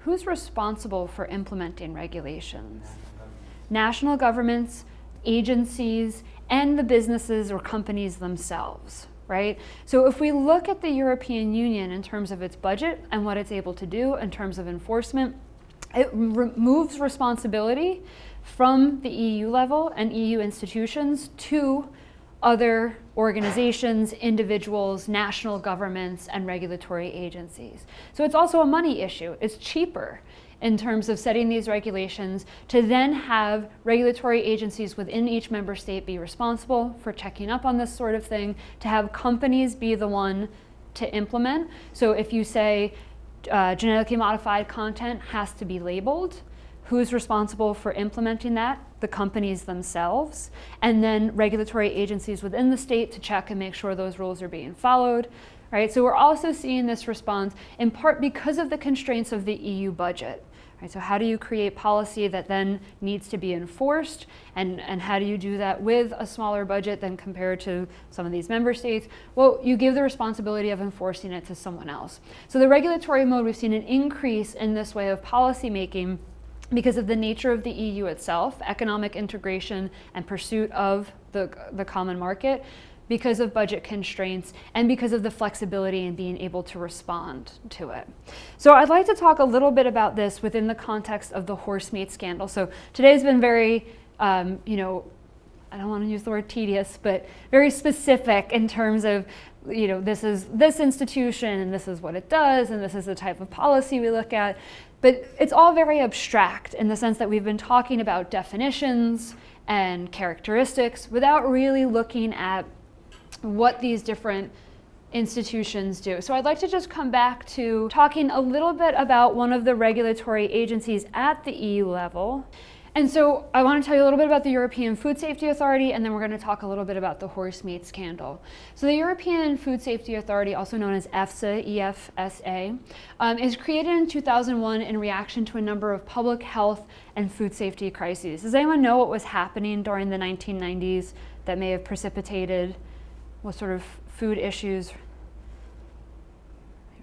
Who's responsible for implementing regulations? National governments, agencies, and the businesses or companies themselves, right? So if we look at the European Union in terms of its budget and what it's able to do in terms of enforcement, it moves responsibility from the EU level and EU institutions to other organizations, individuals, national governments, and regulatory agencies. So it's also a money issue. It's cheaper in terms of setting these regulations to then have regulatory agencies within each member state be responsible for checking up on this sort of thing, to have companies be the one to implement. So if you say genetically modified content has to be labeled, who's responsible for implementing that? The companies themselves, and then regulatory agencies within the state to check and make sure those rules are being followed, right? So we're also seeing this response in part because of the constraints of the EU budget, right? So how do you create policy that then needs to be enforced, and how do you do that with a smaller budget than compared to some of these member states? Well, you give the responsibility of enforcing it to someone else. So the regulatory mode, we've seen an increase in this way of policy making because of the nature of the EU itself, economic integration and pursuit of the common market, because of budget constraints, and because of the flexibility in being able to respond to it. So I'd like to talk a little bit about this within the context of the horse meat scandal. So today's been very, I don't want to use the word tedious, but very specific in terms of, this is this institution and this is what it does and this is the type of policy we look at. But it's all very abstract in the sense that we've been talking about definitions and characteristics without really looking at what these different institutions do. So I'd like to just come back to talking a little bit about one of the regulatory agencies at the EU level. And so I want to tell you a little bit about the European Food Safety Authority, and then we're going to talk a little bit about the horse meat scandal. So the European Food Safety Authority, also known as EFSA, E-F-S-A, is created in 2001 in reaction to a number of public health and food safety crises. Does anyone know what was happening during the 1990s that may have precipitated what sort of food issues?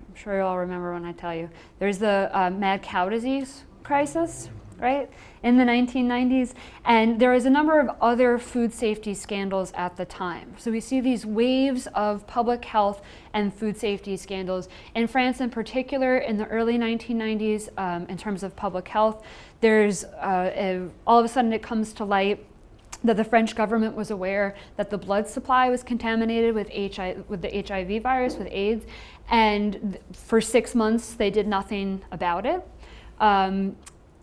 I'm sure you all remember when I tell you. There's the mad cow disease crisis, right, in the 1990s, and there was a number of other food safety scandals at the time. So we see these waves of public health and food safety scandals. In France in particular, in the early 1990s, in terms of public health, there's all of a sudden it comes to light that the French government was aware that the blood supply was contaminated with the HIV virus, with AIDS, and for 6 months they did nothing about it.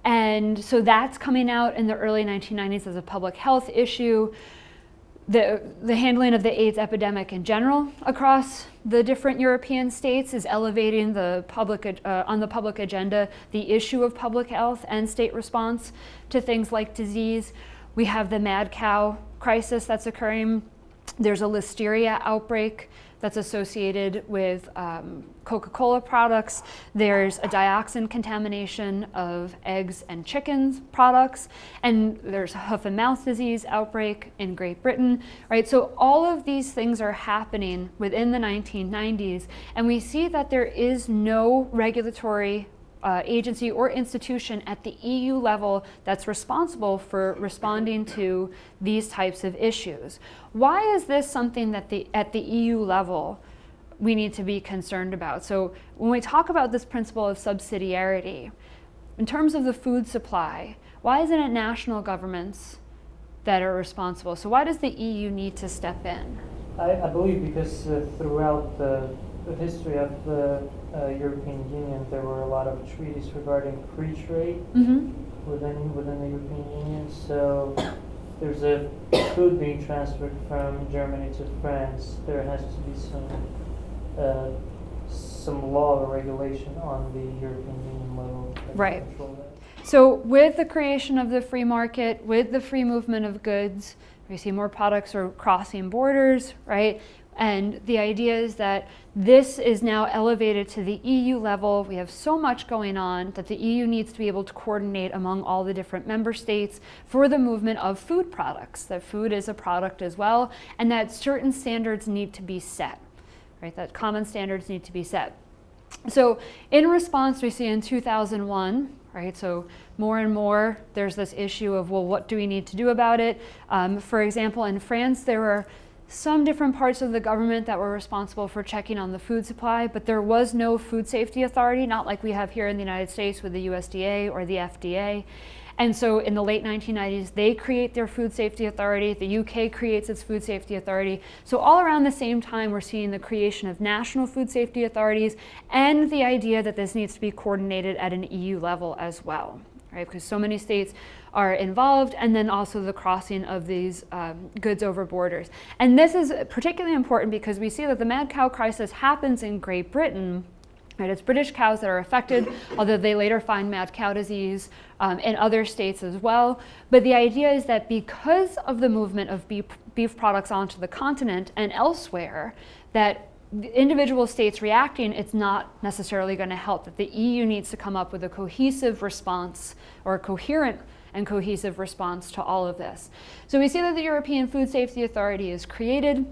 And so that's coming out in the early 1990s as a public health issue. The handling of the AIDS epidemic in general across the different European states is elevating on the public agenda the issue of public health and state response to things like disease. We have the mad cow crisis that's occurring. There's a listeria outbreak that's associated with Coca-Cola products. There's a dioxin contamination of eggs and chickens products. And there's a hoof and mouth disease outbreak in Great Britain, right? So all of these things are happening within the 1990s. And we see that there is no regulatory agency or institution at the EU level that's responsible for responding to these types of issues. Why is this something that at the EU level we need to be concerned about? So when we talk about this principle of subsidiarity, in terms of the food supply, why isn't it national governments that are responsible? So why does the EU need to step in? I believe because throughout the history of the European Union, there were a lot of treaties regarding free trade within the European Union. So there's a food being transferred from Germany to France. There has to be some law or regulation on the European Union level that Right. control that. So with the creation of the free market, with the free movement of goods, we see more products are crossing borders, right? And the idea is that this is now elevated to the EU level. We have so much going on that the EU needs to be able to coordinate among all the different member states for the movement of food products, that food is a product as well, and that certain standards need to be set. right? That common standards need to be set. So in response, we see in 2001, right, so more and more there's this issue of, well, what do we need to do about it? For example, in France, there were some different parts of the government that were responsible for checking on the food supply, but there was no food safety authority, not like we have here in the United States with the USDA or the FDA. And so in the late 1990s, they create their food safety authority. The UK creates its food safety authority. So all around the same time, we're seeing the creation of national food safety authorities and the idea that this needs to be coordinated at an EU level as well, right? Because so many states are involved, and then also the crossing of these goods over borders. And this is particularly important because we see that the mad cow crisis happens in Great Britain. Right, it's British cows that are affected, although they later find mad cow disease in other states as well. But the idea is that because of the movement of beef products onto the continent and elsewhere, that the individual states reacting, it's not necessarily going to help, that the EU needs to come up with a cohesive response, or a coherent and cohesive response to all of this. So we see that the European Food Safety Authority is created.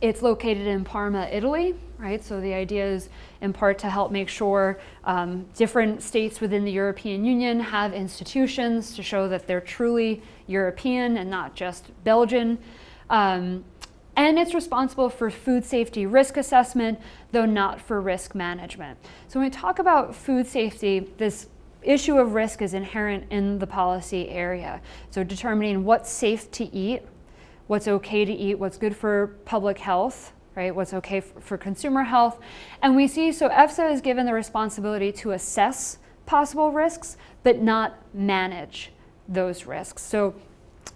It's located in Parma, Italy, right? So the idea is in part to help make sure different states within the European Union have institutions to show that they're truly European and not just Belgian. And it's responsible for food safety risk assessment, though not for risk management. So when we talk about food safety, this issue of risk is inherent in the policy area. So determining what's safe to eat, what's okay to eat, what's good for public health, right? What's okay for consumer health. And we see, so EFSA is given the responsibility to assess possible risks, but not manage those risks. So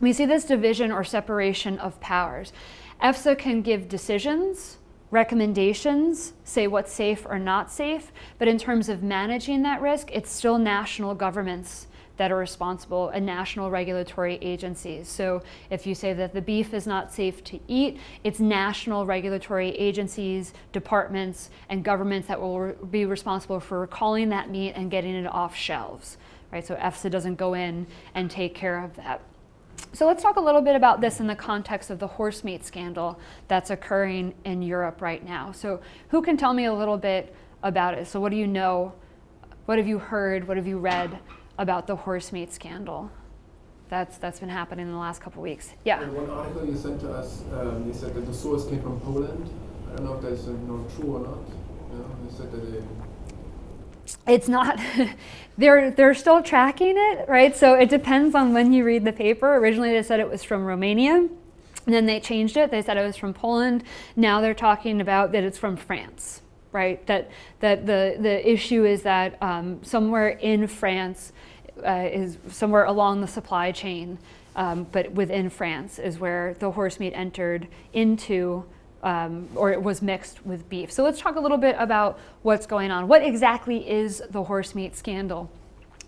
we see this division or separation of powers. EFSA can give decisions, recommendations, say what's safe or not safe, but in terms of managing that risk, it's still national governments that are responsible and national regulatory agencies. So if you say that the beef is not safe to eat, it's national regulatory agencies, departments, and governments that will be responsible for recalling that meat and getting it off shelves, right? So EFSA doesn't go in and take care of that. So let's talk a little bit about this in the context of the horse meat scandal that's occurring in Europe right now. So who can tell me a little bit about it? So what do you know? What have you heard? What have you read about the horse meat scandal that's been happening in the last couple of weeks? Yeah. In one article you sent to us, you said that the source came from Poland. I don't know if that's true or not. You said that it's not. They're still tracking it, right? So it depends on when you read the paper. Originally they said it was from Romania, and then they changed it. They said it was from Poland. Now they're talking about that it's from France, right? That the issue is that somewhere in France is somewhere along the supply chain, but within France is where the horse meat entered into. Or it was mixed with beef. So let's talk a little bit about what's going on. What exactly is the horse meat scandal?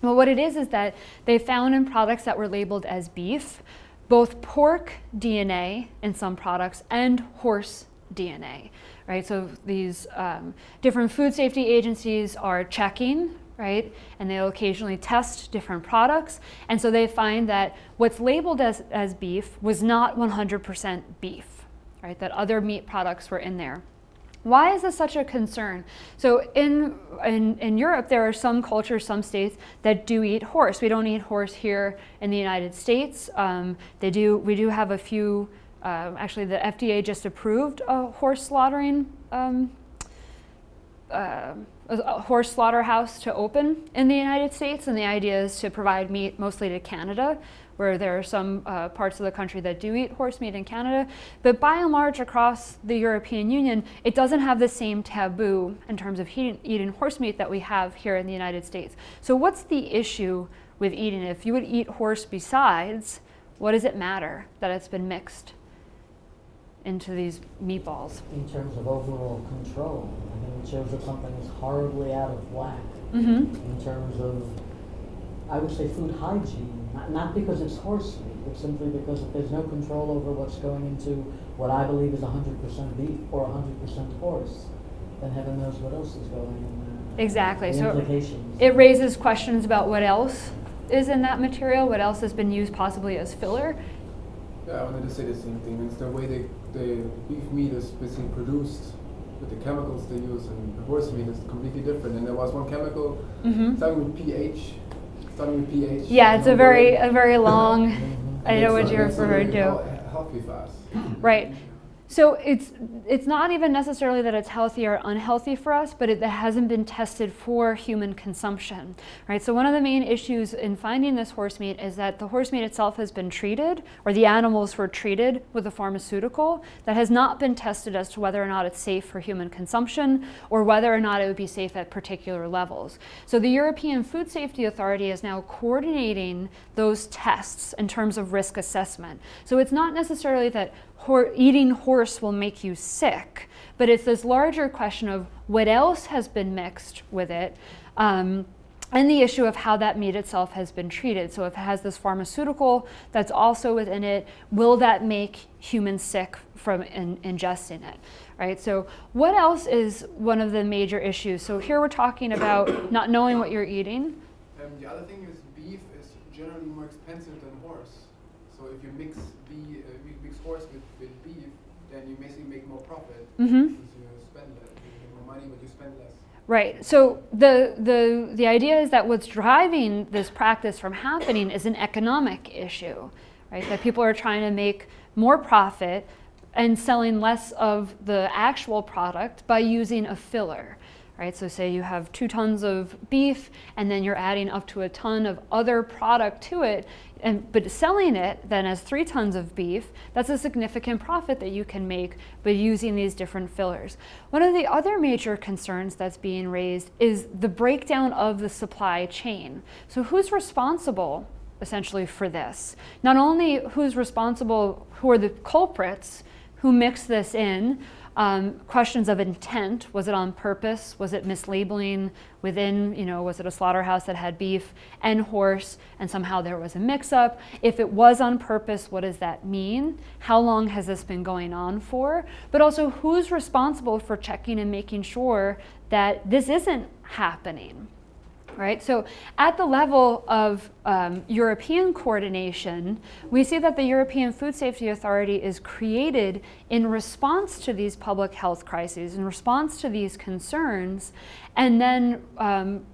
Well, what it is that they found in products that were labeled as beef, both pork DNA in some products and horse DNA, right? So these different food safety agencies are checking, right? And they'll occasionally test different products. And so they find that what's labeled as beef was not 100% beef. Right, that other meat products were in there. Why is this such a concern? So in Europe, there are some cultures, some states that do eat horse. We don't eat horse here in the United States. We do have a few. Actually, the FDA just approved a horse slaughtering. A horse slaughterhouse to open in the United States, and the idea is to provide meat mostly to Canada, where there are some parts of the country that do eat horse meat in Canada. But by and large, across the European Union, it doesn't have the same taboo in terms of eating horse meat that we have here in the United States. So what's the issue with eating it? If you would eat horse besides, what does it matter that it's been mixed into these meatballs? In terms of overall control, I mean, it shows that something is horribly out of whack. Mm-hmm. In terms of, I would say, food hygiene. Not because it's horse meat, but simply because if there's no control over what's going into what I believe is 100% beef or 100% horse, then heaven knows what else is going in there. Exactly. The So implications. it raises questions about what else is in that material, what else has been used possibly as filler. Yeah, I wanted to say the same thing. It's the way the beef meat is basically produced with the chemicals they use in horse meat is completely different. And there was one chemical starting with pH. Yeah, it's a very long. I know what you're referring to. Healthy for us. Right. So it's not even necessarily that it's healthy or unhealthy for us, but it hasn't been tested for human consumption, right? So one of the main issues in finding this horse meat is that the horse meat itself has been treated, or the animals were treated with a pharmaceutical that has not been tested as to whether or not it's safe for human consumption or whether or not it would be safe at particular levels. So the European Food Safety Authority is now coordinating those tests in terms of risk assessment. So it's not necessarily that eating horse will make you sick, but it's this larger question of what else has been mixed with it, and the issue of how that meat itself has been treated. So if it has this pharmaceutical that's also within it, will that make humans sick from ingesting it, right? So what else is one of the major issues? So here we're talking about not knowing what you're eating. The other thing is beef is generally more expensive than horse. So if you mix horse with beef, then you basically make more profit because you spend less, you make more money, but you spend less. Right. So the idea is that what's driving this practice from happening is an economic issue, right? That people are trying to make more profit and selling less of the actual product by using a filler. Right, so say you have 2 tons of beef and then you're adding up to a ton of other product to it, but selling it then as 3 tons of beef, that's a significant profit that you can make by using these different fillers. One of the other major concerns that's being raised is the breakdown of the supply chain. So who's responsible essentially for this? Not only who's responsible, who are the culprits who mix this in, questions of intent. Was it on purpose? Was it mislabeling within, was it a slaughterhouse that had beef and horse and somehow there was a mix-up? If it was on purpose, what does that mean? How long has this been going on for? But also, who's responsible for checking and making sure that this isn't happening? Right? So at the level of European coordination, we see that the European Food Safety Authority is created in response to these public health crises, in response to these concerns. And then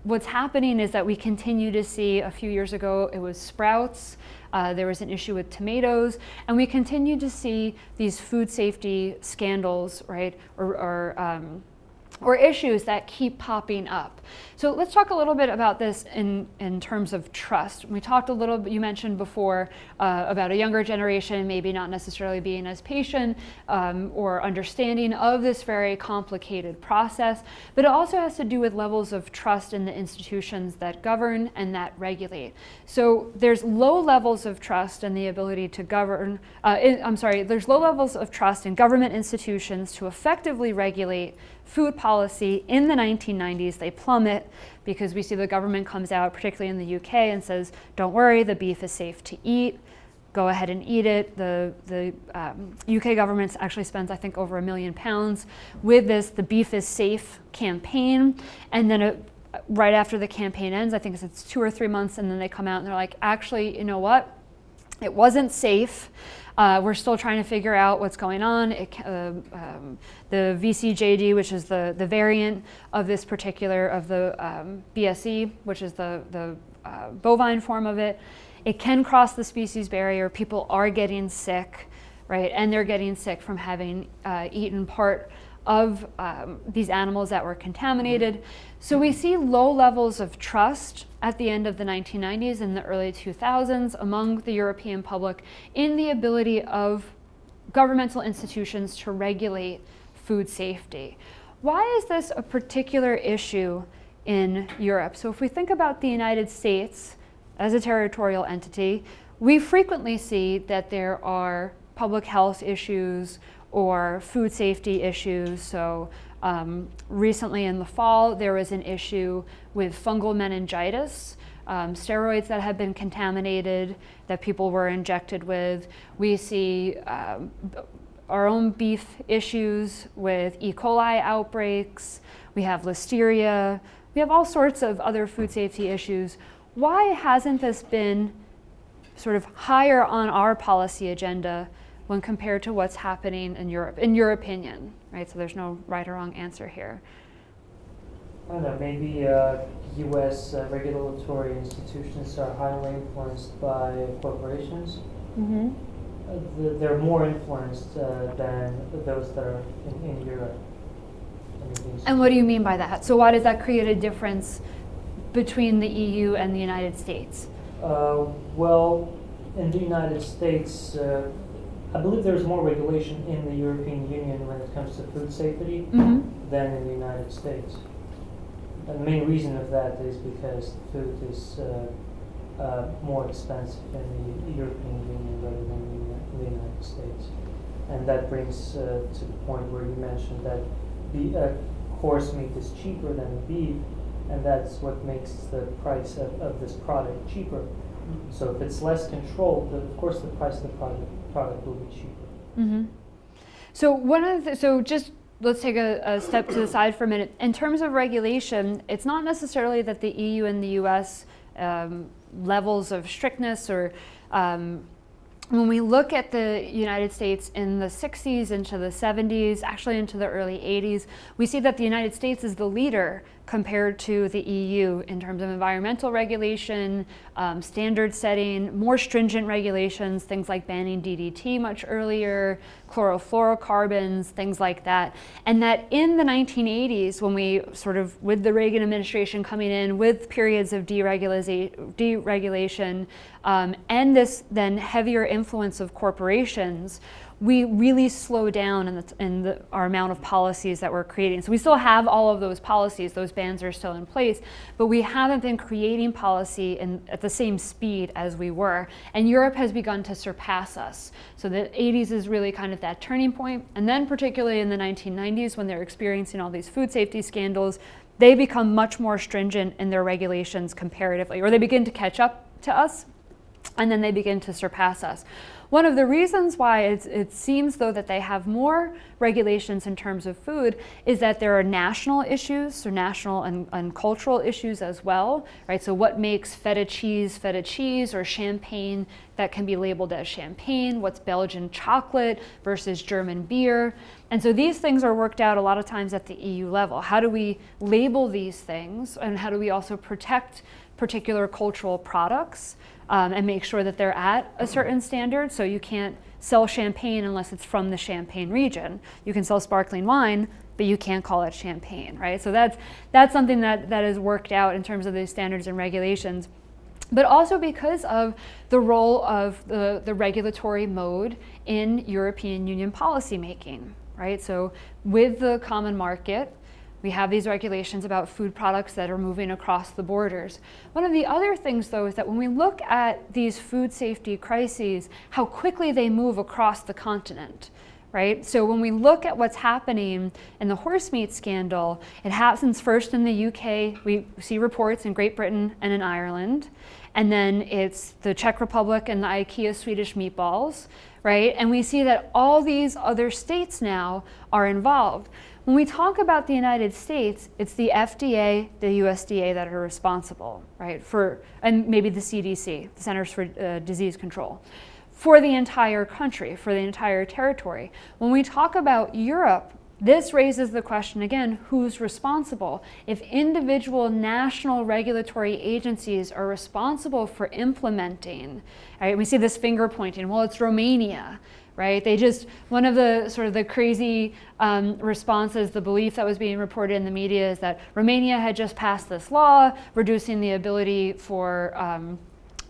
what's happening is that we continue to see, a few years ago, it was sprouts. There was an issue with tomatoes, and we continue to see these food safety scandals, right, or issues that keep popping up. So let's talk a little bit about this in terms of trust. We talked a little bit, you mentioned before, about a younger generation maybe not necessarily being as patient or understanding of this very complicated process, but it also has to do with levels of trust in the institutions that govern and that regulate. So there's low levels of trust in the ability to govern, there's low levels of trust in government institutions to effectively regulate food policy. In the 1990s, they plummet because we see the government comes out, particularly in the UK, and says, don't worry, the beef is safe to eat. Go ahead and eat it. The UK government actually spends, I think, over £1 million with this The Beef is Safe campaign. And then right after the campaign ends, I think it's 2 or 3 months, and then they come out and they're like, actually, you know what? It wasn't safe. We're still trying to figure out what's going on. The VCJD, which is the variant of this particular, of the BSE, which is the bovine form of it, it can cross the species barrier. People are getting sick, right? And they're getting sick from having eaten part of these animals that were contaminated. So we see low levels of trust at the end of the 1990s and the early 2000s among the European public in the ability of governmental institutions to regulate food safety. Why is this a particular issue in Europe? So if we think about the United States as a territorial entity, we frequently see that there are public health issues or food safety issues. So recently in the fall, there was an issue with fungal meningitis, steroids that had been contaminated that people were injected with. We see our own beef issues with E. coli outbreaks. We have listeria. We have all sorts of other food safety issues. Why hasn't this been sort of higher on our policy agenda when compared to what's happening in Europe, in your opinion, right? So there's no right or wrong answer here. I don't know, maybe U.S. Regulatory institutions are highly influenced by corporations. Mm-hmm. They're more influenced than those that are in Europe. And what do you mean by that? So why does that create a difference between the EU and the United States? Well, in the United States, I believe there's more regulation in the European Union when it comes to food safety Mm-hmm. than in the United States. And the main reason of that is because food is more expensive in the European Union rather than in the United States. And that brings to the point where you mentioned that horse meat is cheaper than beef, and that's what makes the price of this product cheaper. So if it's less controlled, then of course the price of the product will be cheaper. Mm-hmm. So just let's take a step to the side for a minute. In terms of regulation, it's not necessarily that the EU and the US levels of strictness or when we look at the United States in the 60s into the 70s, actually into the early 80s, we see that the United States is the leader compared to the EU in terms of environmental regulation, standard setting, more stringent regulations, things like banning DDT much earlier, chlorofluorocarbons, things like that. And that in the 1980s, when we sort of, with the Reagan administration coming in, with periods of deregulation, and this then heavier influence of corporations, we really slow down in our amount of policies that we're creating. So we still have all of those policies, those bans are still in place, but we haven't been creating policy at the same speed as we were. And Europe has begun to surpass us. So the 80s is really kind of that turning point. And then particularly in the 1990s, when they're experiencing all these food safety scandals, they become much more stringent in their regulations comparatively, or they begin to catch up to us, and then they begin to surpass us. One of the reasons why it seems though that they have more regulations in terms of food is that there are national issues, or national and cultural issues as well, right? So what makes feta cheese, or champagne that can be labeled as champagne? What's Belgian chocolate versus German beer? And so these things are worked out a lot of times at the EU level. How do we label these things, and how do we also protect particular cultural products and make sure that they're at a certain standard? So you can't sell champagne unless it's from the Champagne region. You can sell sparkling wine, but you can't call it champagne, right? So that's something that is worked out in terms of these standards and regulations. But also because of the role of the regulatory mode in European Union policymaking, right? So with the common market, we have these regulations about food products that are moving across the borders. One of the other things, though, is that when we look at these food safety crises, how quickly they move across the continent, right? So when we look at what's happening in the horse meat scandal, it happens first in the UK. We see reports in Great Britain and in Ireland. And then it's the Czech Republic and the IKEA Swedish meatballs, right? And we see that all these other states now are involved. When we talk about the United States, it's the FDA, the USDA that are responsible, right? And maybe the CDC, the Centers for Disease Control, for the entire country, for the entire territory. When we talk about Europe, this raises the question again, who's responsible? If individual national regulatory agencies are responsible for implementing, right? We see this finger pointing, well, it's Romania, right? One of the sort of the crazy responses, the belief that was being reported in the media is that Romania had just passed this law reducing the ability for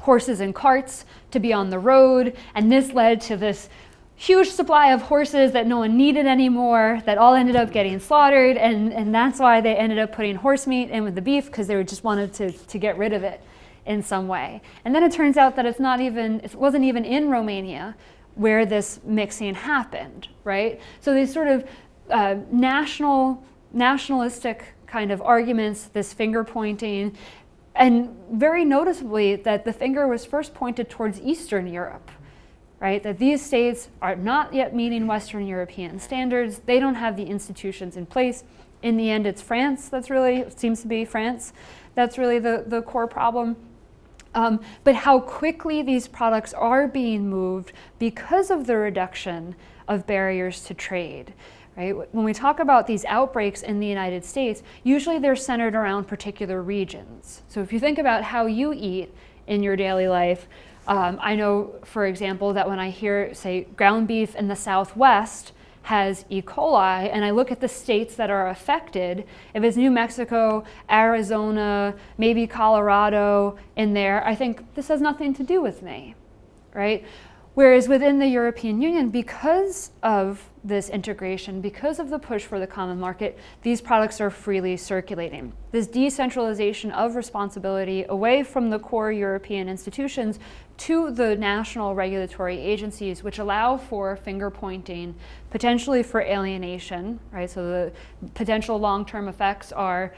horses and carts to be on the road, and this led to this huge supply of horses that no one needed anymore, that all ended up getting slaughtered, and that's why they ended up putting horse meat in with the beef, because they just wanted to get rid of it in some way. And then it turns out that it wasn't even in Romania where this mixing happened, right? So these sort of nationalistic kind of arguments, this finger pointing, and very noticeably that the finger was first pointed towards Eastern Europe, right? That these states are not yet meeting Western European standards. They don't have the institutions in place. In the end, it's France it seems to be France, that's really the core problem. But how quickly these products are being moved because of the reduction of barriers to trade, right? When we talk about these outbreaks in the United States, usually they're centered around particular regions. So if you think about how you eat in your daily life, I know, for example, that when I hear, say, ground beef in the Southwest has E. coli, and I look at the states that are affected, if it's New Mexico, Arizona, maybe Colorado in there, I think this has nothing to do with me, right? Whereas within the European Union, because of this integration, because of the push for the common market, these products are freely circulating. This decentralization of responsibility away from the core European institutions to the national regulatory agencies, which allow for finger pointing, potentially for alienation, right? So the potential long-term effects are,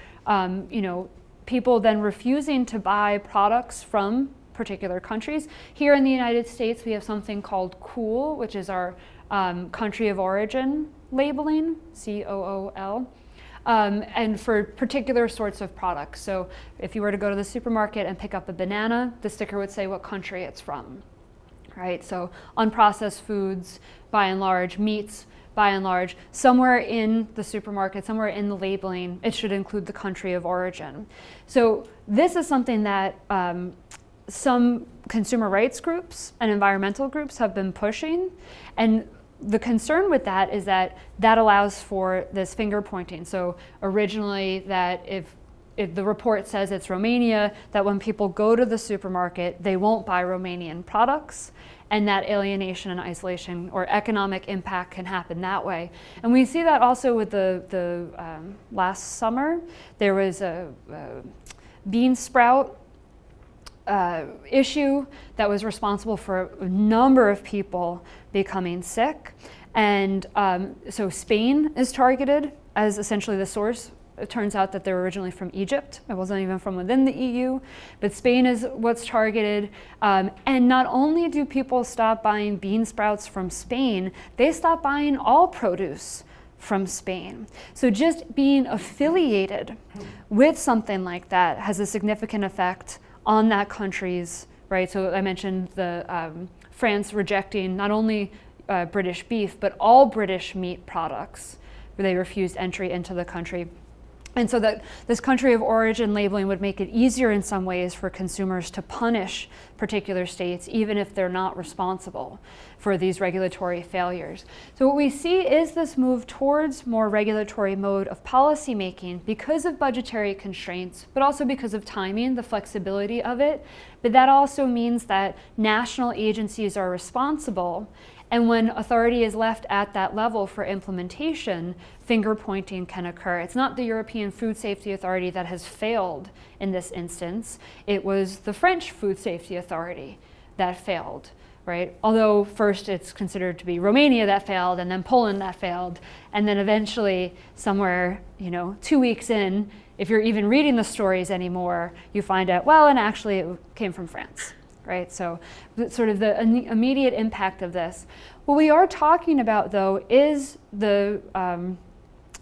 people then refusing to buy products from particular countries. Here in the United States, we have something called COOL, which is our country of origin labeling, COOL, and for particular sorts of products. So if you were to go to the supermarket and pick up a banana, the sticker would say what country it's from, right? So unprocessed foods, by and large, meats, by and large, somewhere in the supermarket, somewhere in the labeling, it should include the country of origin. So this is something that some consumer rights groups and environmental groups have been pushing, and the concern with that is that that allows for this finger pointing. So originally, that if the report says it's Romania, that when people go to the supermarket, they won't buy Romanian products, and that alienation and isolation or economic impact can happen that way. And we see that also with the last summer, there was a bean sprout issue that was responsible for a number of people becoming sick. And so Spain is targeted as essentially the source. It turns out that they're originally from Egypt. It wasn't even from within the EU, but Spain is what's targeted. And not only do people stop buying bean sprouts from Spain, they stop buying all produce from Spain. So just being affiliated with something like that has a significant effect on that country's, right? So I mentioned the France rejecting not only British beef, but all British meat products, where they refused entry into the country. And so that this country of origin labeling would make it easier in some ways for consumers to punish particular states, even if they're not responsible for these regulatory failures. So what we see is this move towards more regulatory mode of policymaking because of budgetary constraints, but also because of timing, the flexibility of it. But that also means that national agencies are responsible. And when authority is left at that level for implementation, finger pointing can occur. It's not the European Food Safety Authority that has failed in this instance. It was the French Food Safety Authority that failed, right? Although first it's considered to be Romania that failed, and then Poland that failed, and then eventually somewhere, 2 weeks in, if you're even reading the stories anymore, you find out, well, and actually it came from France. Right? So sort of the immediate impact of this. What we are talking about, though, is the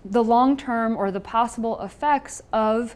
long-term or the possible effects of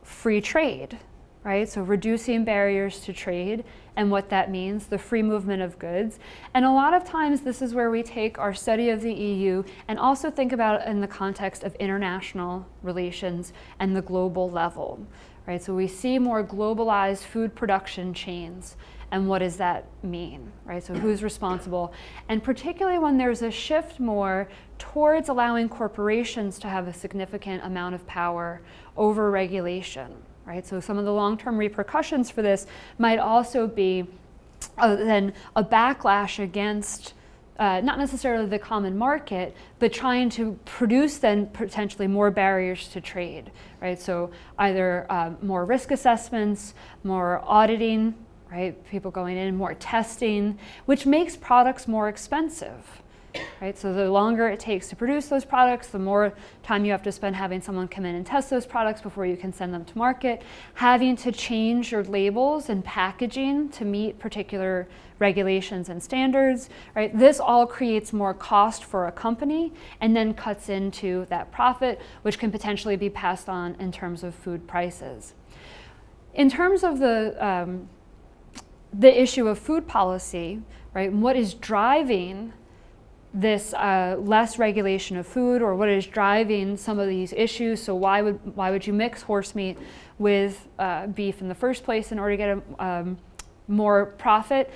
free trade, right? So reducing barriers to trade and what that means, the free movement of goods. And a lot of times this is where we take our study of the EU and also think about it in the context of international relations and the global level. Right, so we see more globalized food production chains, and what does that mean, right? So who's responsible? And particularly when there's a shift more towards allowing corporations to have a significant amount of power over regulation, right? So some of the long-term repercussions for this might also be then a backlash against not necessarily the common market, but trying to produce then potentially more barriers to trade, right? So either more risk assessments, more auditing, right? People going in, more testing, which makes products more expensive, right? So the longer it takes to produce those products, the more time you have to spend having someone come in and test those products before you can send them to market, having to change your labels and packaging to meet particular regulations and standards, right? This all creates more cost for a company and then cuts into that profit, which can potentially be passed on in terms of food prices. In terms of the issue of food policy, right, and what is driving this less regulation of food, or what is driving some of these issues. So why would you mix horse meat with beef in the first place in order to get more profit?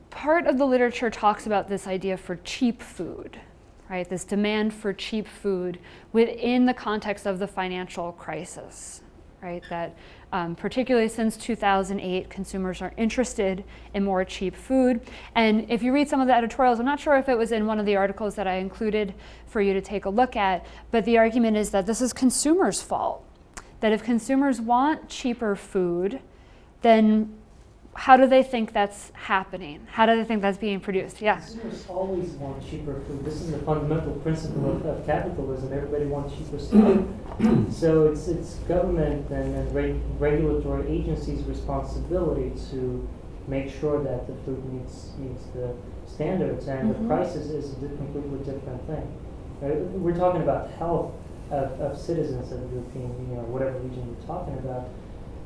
Part of the literature talks about this idea for cheap food, right? This demand for cheap food within the context of the financial crisis, right? That particularly since 2008, consumers are interested in more cheap food. And if you read some of the editorials, I'm not sure if it was in one of the articles that I included for you to take a look at, but the argument is that this is consumers' fault. That if consumers want cheaper food, then how do they think that's happening? How do they think that's being produced? Yeah. Consumers always want cheaper food. This is the fundamental principle of capitalism. Everybody wants cheaper stuff. So it's government and regulatory agencies' responsibility to make sure that the food meets the standards, and the prices is a completely different thing. Right? We're talking about health of citizens of the European Union, or whatever region we're talking about,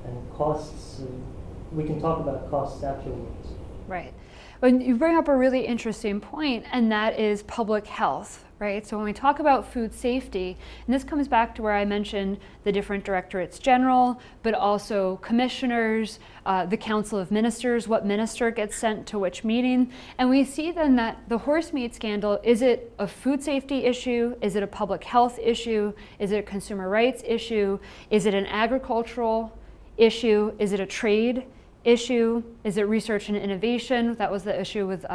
and costs. We can talk about costs afterwards. Right. But you bring up a really interesting point, and that is public health, right? So when we talk about food safety, and this comes back to where I mentioned the different directorates general, but also commissioners, the Council of Ministers, what minister gets sent to which meeting. And we see then that the horse meat scandal, is it a food safety issue? Is it a public health issue? Is it a consumer rights issue? Is it an agricultural issue? Is it a trade issue? Is it research and innovation? That was the issue with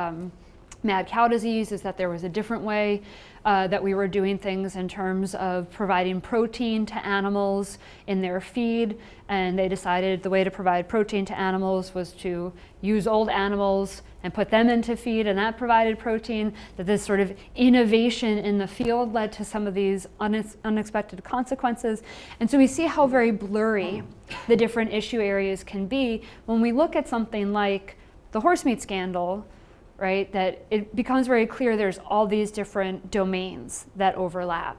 mad cow disease, is that there was a different way that we were doing things in terms of providing protein to animals in their feed, and they decided the way to provide protein to animals was to use old animals and put them into feed, and that provided protein. That this sort of innovation in the field led to some of these unexpected consequences. And so we see how very blurry the different issue areas can be when we look at something like the horse meat scandal, right? That it becomes very clear there's all these different domains that overlap.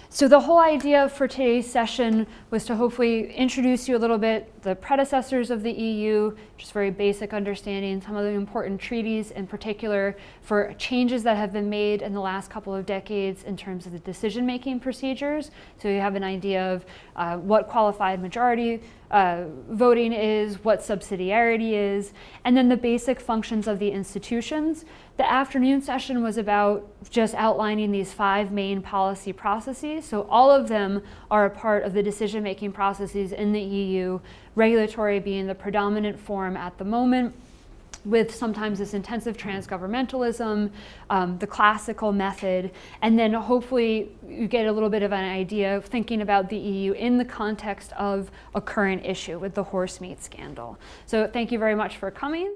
So the whole idea for today's session was to hopefully introduce you a little bit the predecessors of the EU, just very basic understanding, some of the important treaties in particular for changes that have been made in the last couple of decades in terms of the decision-making procedures. So you have an idea of what qualified majority voting is, what subsidiarity is, and then the basic functions of the institutions. The afternoon session was about just outlining these 5 main policy processes. So all of them are a part of the decision-making processes in the EU, regulatory being the predominant form at the moment, with sometimes this intensive transgovernmentalism, the classical method, and then hopefully you get a little bit of an idea of thinking about the EU in the context of a current issue with the horse meat scandal. So thank you very much for coming.